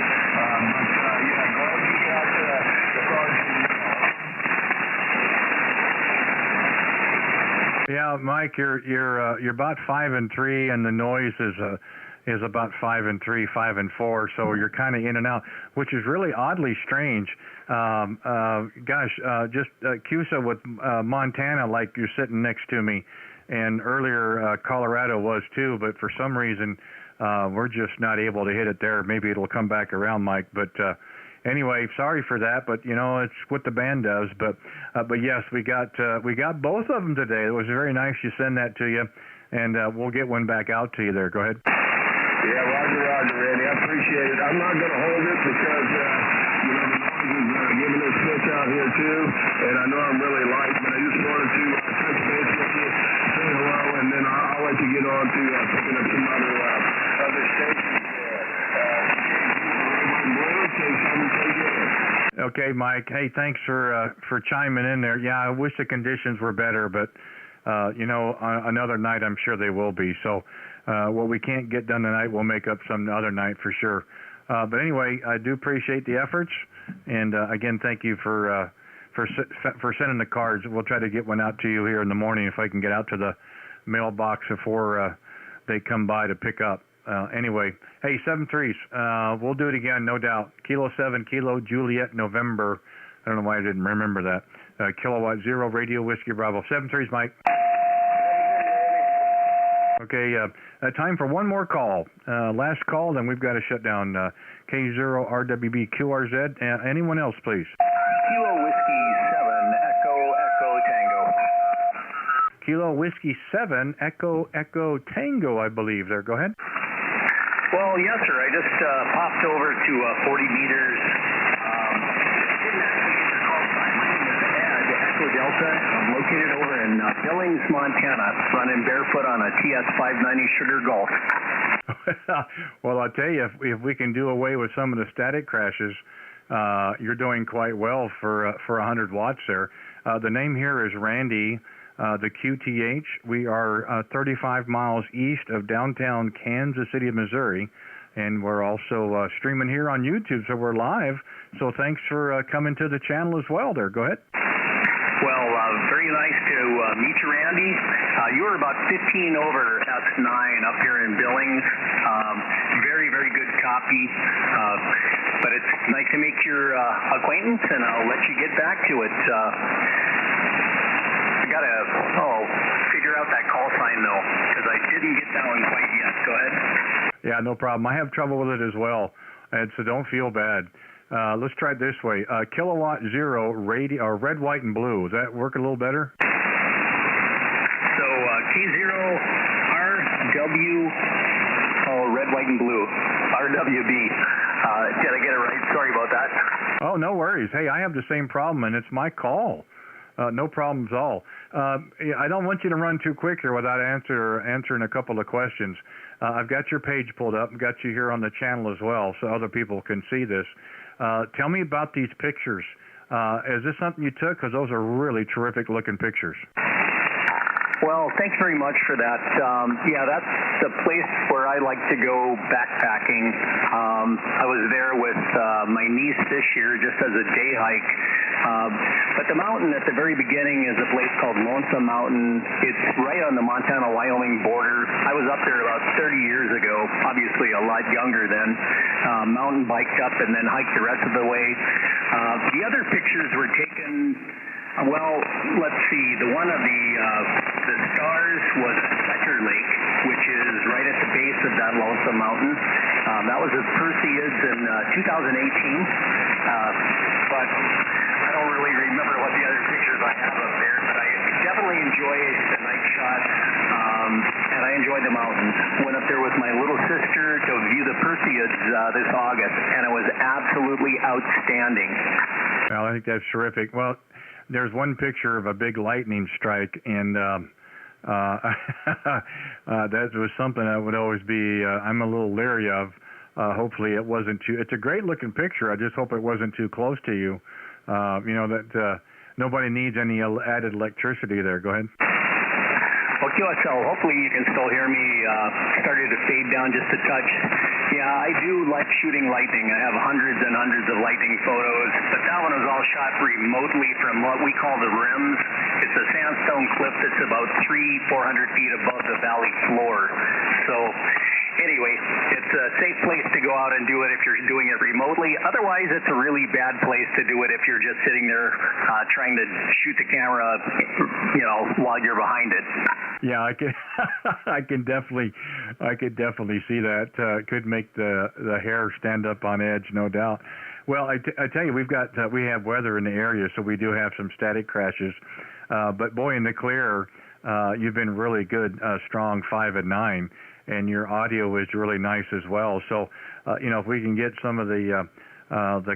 Yeah, glad you got the cards. Yeah, Mike, you're about 5 and 3, and the noise is about 5 and 3, 5 and 4. So you're kind of in and out, which is really oddly strange. Just CUSA with Montana, like you're sitting next to me, and earlier Colorado was too. But for some reason, we're just not able to hit it there. Maybe it'll come back around, Mike. But anyway, sorry for that, but it's what the band does. But yes, we got both of them today. It was very nice you send that to you, and we'll get one back out to you there. Go ahead. Yeah, Roger, Randy. I appreciate it. I'm not going to hold it because the noise is giving us switch out here too, and I know I'm really light, but I just wanted to touch base with you, say hello, and then I'll let you get on to picking up some other stations. Okay, Mike. Hey, thanks for chiming in there. Yeah, I wish the conditions were better, but another night I'm sure they will be. So what we can't get done tonight, we'll make up some other night for sure. But anyway, I do appreciate the efforts, and again, thank you for for sending the cards. We'll try to get one out to you here in the morning if I can get out to the mailbox before they come by to pick up. Anyway, hey, 7-3s. We'll do it again, no doubt. Kilo 7, Kilo Juliet November. I don't know why I didn't remember that. Kilowatt 0, Radio Whiskey Bravo. 7-3s, Mike. Okay, time for one more call. Last call, then we've got to shut down. K0 RWB QRZ. Anyone else, please? Kilo Whiskey 7, Echo, Echo, Tango. Kilo Whiskey 7, Echo, Echo, Tango, I believe there. Go ahead. Well, yes, sir. I just popped over to 40 meters. Didn't actually get your call sign. My name is Ed, Echo Delta. I'm located over in Billings, Montana, running barefoot on a TS 590 Sugar Golf. Well, I'll tell you, if we can do away with some of the static crashes, you're doing quite well for 100 watts there. The name here is Randy, the QTH. We are 35 miles east of downtown Kansas City, Missouri, and we're also streaming here on YouTube, so we're live. So thanks for coming to the channel as well there. Go ahead. Well, very nice to meet you, Randy. You were about 15 over S9 up here in Billings. Very, very good copy. But it's nice to make your acquaintance, and I'll let you get back to it. I got to figure out that call sign, though, because I didn't get that one quite yet. Go ahead. Yeah, no problem. I have trouble with it as well, and so don't feel bad. Let's try it this way. Kilowatt 0, radio, or red, white, and blue. Does that work a little better? So K0 RW, red, white, and blue. RWB. Did I get it right? Sorry about that. Oh, no worries. Hey, I have the same problem, and it's my call. No problems at all. I don't want you to run too quick here without answering a couple of questions. I've got your page pulled up and got you here on the channel as well, so other people can see this. Tell me about these pictures. Is this something you took? Because those are really terrific looking pictures. Well, thanks very much for that. Yeah, that's the place where I like to go backpacking. I was there with my niece this year just as a day hike. But the mountain at the very beginning is a place called Lonesome Mountain. It's right on the Montana-Wyoming border. I was up there about 30 years ago, obviously a lot younger then. Mountain biked up and then hiked the rest of the way. The other pictures were taken, well, let's see. The one of the stars was Fletcher Lake, which is right at the base of that Lonesome Mountain. That was at Perseids in 2018. But I don't really remember what the other pictures I have up there, but I definitely enjoyed the night shot, and I enjoyed the mountains. Went up there with my little sister to view the Perseids this August, and it was absolutely outstanding. Well, I think that's terrific. Well, there's one picture of a big lightning strike, and that was something I would always be, I'm a little leery of. Hopefully it wasn't too, it's a great looking picture. I just hope it wasn't too close to you. You know, that nobody needs any added electricity there. Go ahead. Well, QSL, hopefully you can still hear me. Started to fade down just a touch. Yeah, I do like shooting lightning. I have hundreds and hundreds of lightning photos, but that one was all shot remotely from what we call the rims. It's a sandstone cliff that's about 300-400 feet above the valley floor. So anyway, it's a safe place to go out and do it if you're doing it remotely. Otherwise, it's a really bad place to do it if you're just sitting there trying to shoot the camera, you know, while you're behind it. Yeah, I could definitely see that. Could make the hair stand up on edge, no doubt. Well, I tell you, we have weather in the area, so we do have some static crashes. But boy, in the clear, you've been really good, strong 5 and 9. And your audio is really nice as well. So, you know, if we can get some of the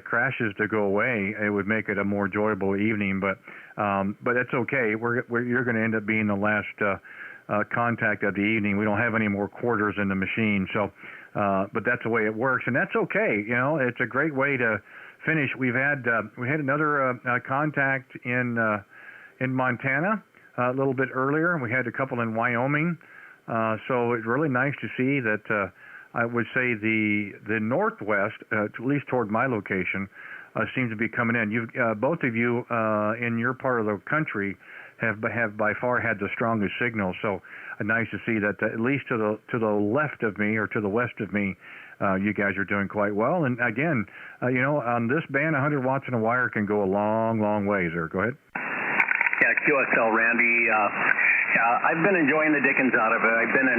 crashes to go away, it would make it a more enjoyable evening. But that's okay. You're going to end up being the last contact of the evening. We don't have any more quarters in the machine. So, but that's the way it works, and that's okay. You know, it's a great way to finish. We had another contact in Montana a little bit earlier. We had a couple in Wyoming. So it's really nice to see that I would say the northwest, at least toward my location, seems to be coming in. You both of you in your part of the country have by far had the strongest signal. So nice to see that at least to the left of me or to the west of me, you guys are doing quite well. And again, on this band, 100 watts in a wire can go a long, long ways. There, go ahead. Yeah, QSL, Randy. I've been enjoying the dickens out of it. I've been a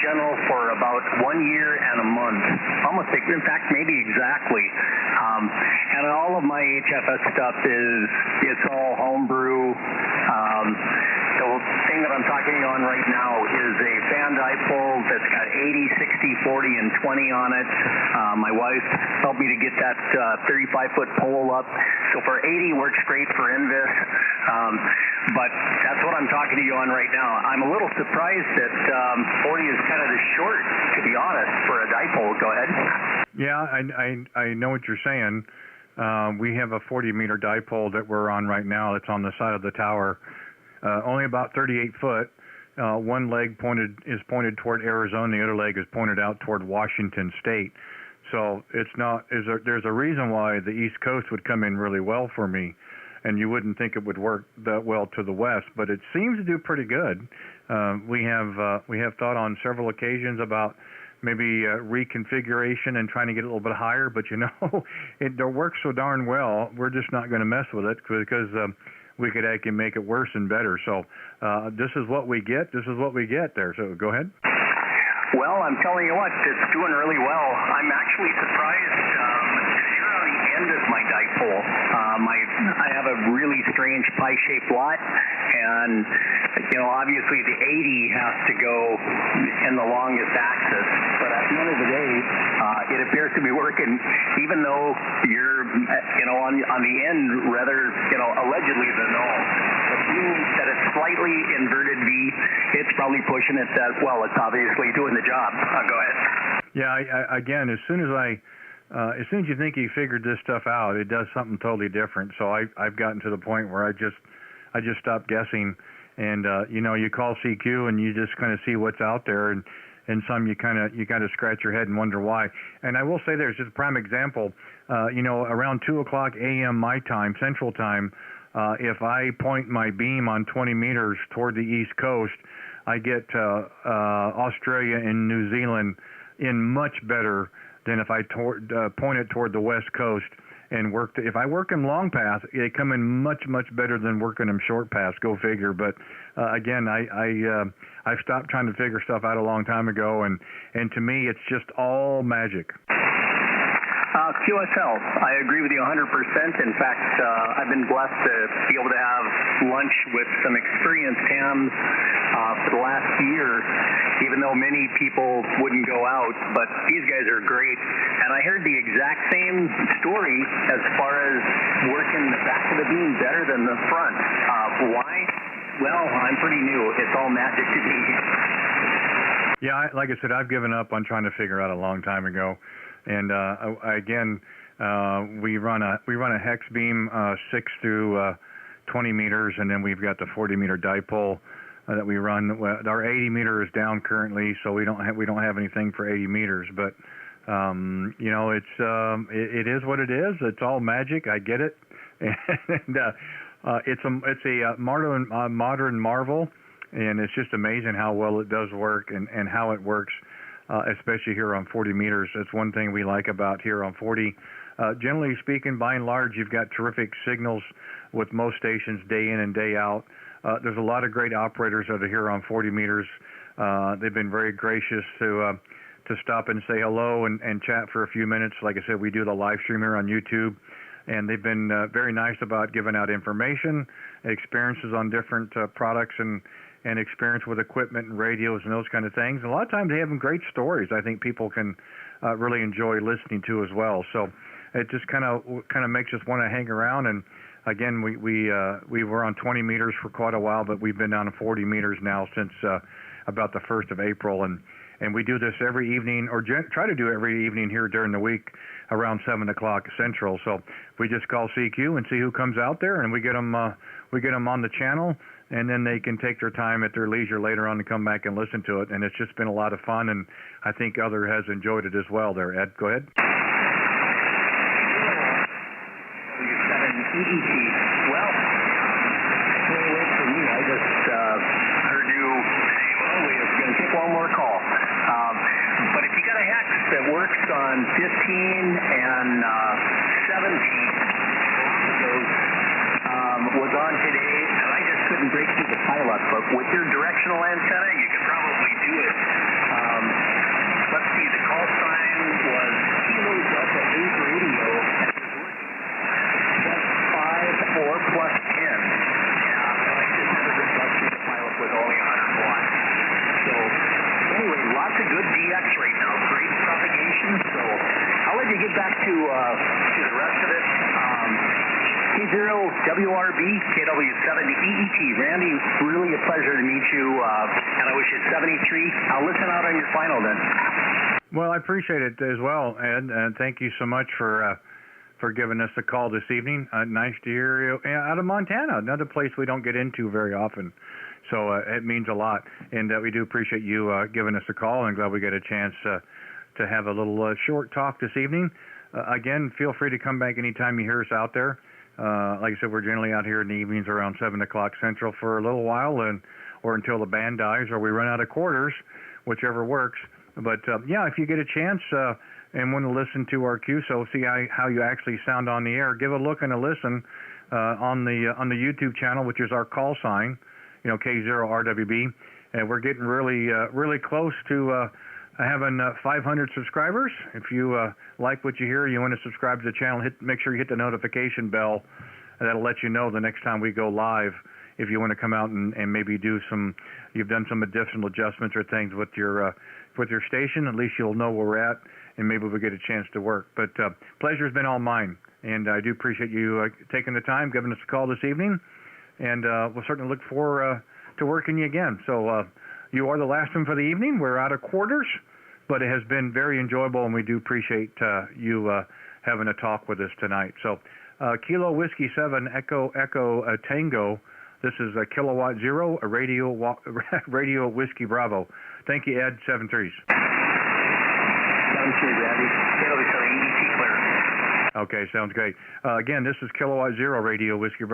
general for about 1 year and a month, almost, in fact, maybe exactly. And all of my HFS stuff it's all homebrew. The thing that I'm talking on right now is a fan dipole that's got 80, 60, 40, and 20 on it. My wife helped me to get that 35-foot pole up. So for 80 works great for Invis. But that's what I'm talking to you on right now. I'm a little surprised that 40 is kind of short, to be honest, for a dipole. Go ahead. Yeah, I know what you're saying. We have a 40-meter dipole that we're on right now. It's on the side of the tower, only about 38 foot. One leg is pointed toward Arizona. The other leg is pointed out toward Washington State. So it's not. There's a reason why the East Coast would come in really well for me, and you wouldn't think it would work that well to the west, but it seems to do pretty good. We have thought on several occasions about maybe reconfiguration and trying to get it a little bit higher, but it works so darn well. We're just not going to mess with it because we could actually make it worse and better. So this is what we get. This is what we get there. So go ahead. Well, I'm telling you what, it's doing really well. I'm actually surprised. You're on the end of my dipole. I have a really strange pie-shaped lot, and obviously the 80 has to go in the longest axis. But at the end of the day, it appears to be working, even though you're on the end rather allegedly the null. But being that it's slightly inverted V, it's probably pushing it that well. It's obviously doing the job. Go ahead. Yeah, again, as soon as you think you figured this stuff out, it does something totally different. So I've gotten to the point where I just stopped guessing, and you call CQ and you just kind of see what's out there, and some you kind of scratch your head and wonder why. And I will say there's just a prime example. Around 2:00 a.m. my time, Central Time, if I point my beam on 20 meters toward the East Coast, I get Australia and New Zealand in much better than if I point it toward the West Coast and if I work them long path, they come in much, much better than working them short paths. Go figure. But again, I've stopped trying to figure stuff out a long time ago, and to me, it's just all magic. QSL, I agree with you 100%. In fact, I've been blessed to be able to have lunch with some experienced hams for the last year, even though many people wouldn't go out, but these guys are great. And I heard the exact same story as far as working the back of the beam better than the front. Why? Well, I'm pretty new. It's all magic to me. Yeah, like I said, I've given up on trying to figure out a long time ago. And we run a hex beam 6 through 20 meters, and then we've got the 40-meter dipole that we run. Our 80 meter is down currently, so we don't have anything for 80 meters. But it is what it is. It's all magic. I get it, and it's a modern marvel, and it's just amazing how well it does work and how it works. Especially here on 40 meters. That's one thing we like about here on 40. Generally speaking, by and large, you've got terrific signals with most stations day in and day out. There's a lot of great operators that are here on 40 meters. They've been very gracious to stop and say hello and chat for a few minutes. Like I said, we do the live stream here on YouTube, and they've been very nice about giving out information, experiences on different products, and experience with equipment and radios and those kind of things. And a lot of times they have great stories I think people can really enjoy listening to as well. So it just kind of makes us want to hang around. And again, we were on 20 meters for quite a while, but we've been down to 40 meters now since about the 1st of April. And we do this every evening, or try to do it every evening here during the week around 7 o'clock Central. So we just call CQ and see who comes out there, and we get them on the channel, and then they can take their time at their leisure later on to come back and listen to it. And it's just been a lot of fun, and I think other has enjoyed it as well there. Ed, go ahead. EET. Well, that's really late for me. I just heard you say, well, we're going to take one more call. But if you got a hex that works on 15 and 17, both of those was on today, and I just couldn't break through the pilot. But with your directional antenna, you could probably do it. Let's see, the call sign was Kilo Delta 8 Radio, and it was +5 or +10. And I just never could bust through the pilot with only 100 watts. So anyway, lots of good DX right now. Great propagation. So I'll let you get back to the rest of it. K0WRB, KW70EET. Randy, really a pleasure to meet you, and I wish you 73. I'll listen out on your final then. Well, I appreciate it as well, Ed, and thank you so much for giving us a call this evening. Nice to hear you out of Montana, another place we don't get into very often. So it means a lot, and we do appreciate you giving us a call, and glad we get a chance to have a little short talk this evening. Again, feel free to come back anytime you hear us out there. Like I said, we're generally out here in the evenings around 7 o'clock Central for a little while, or until the band dies, or we run out of quarters, whichever works. But yeah, if you get a chance and want to listen to our QSO, see how you actually sound on the air, give a look and a listen on the YouTube channel, which is our call sign, K0RWB, and we're getting really close to having 500 subscribers. If you like what you hear, you want to subscribe to the channel, make sure you hit the notification bell. That'll let you know the next time we go live. If you want to come out and maybe you've done some additional adjustments or things with your station, at least you'll know where we're at, and maybe we'll get a chance to work. But pleasure's been all mine, and I do appreciate you taking the time, giving us a call this evening, and we'll certainly look forward to working you again. So you are the last one for the evening. We're out of quarters, but it has been very enjoyable, and we do appreciate you having a talk with us tonight. So Kilo Whiskey 7 Echo Tango. This is a Kilowatt Zero, a radio Whiskey Bravo. Thank you, Ed. 7-3s. 7-3, Randy. KW70EET clear. Okay, sounds great. Again, this is Kilowatt Zero Radio Whiskey Bravo.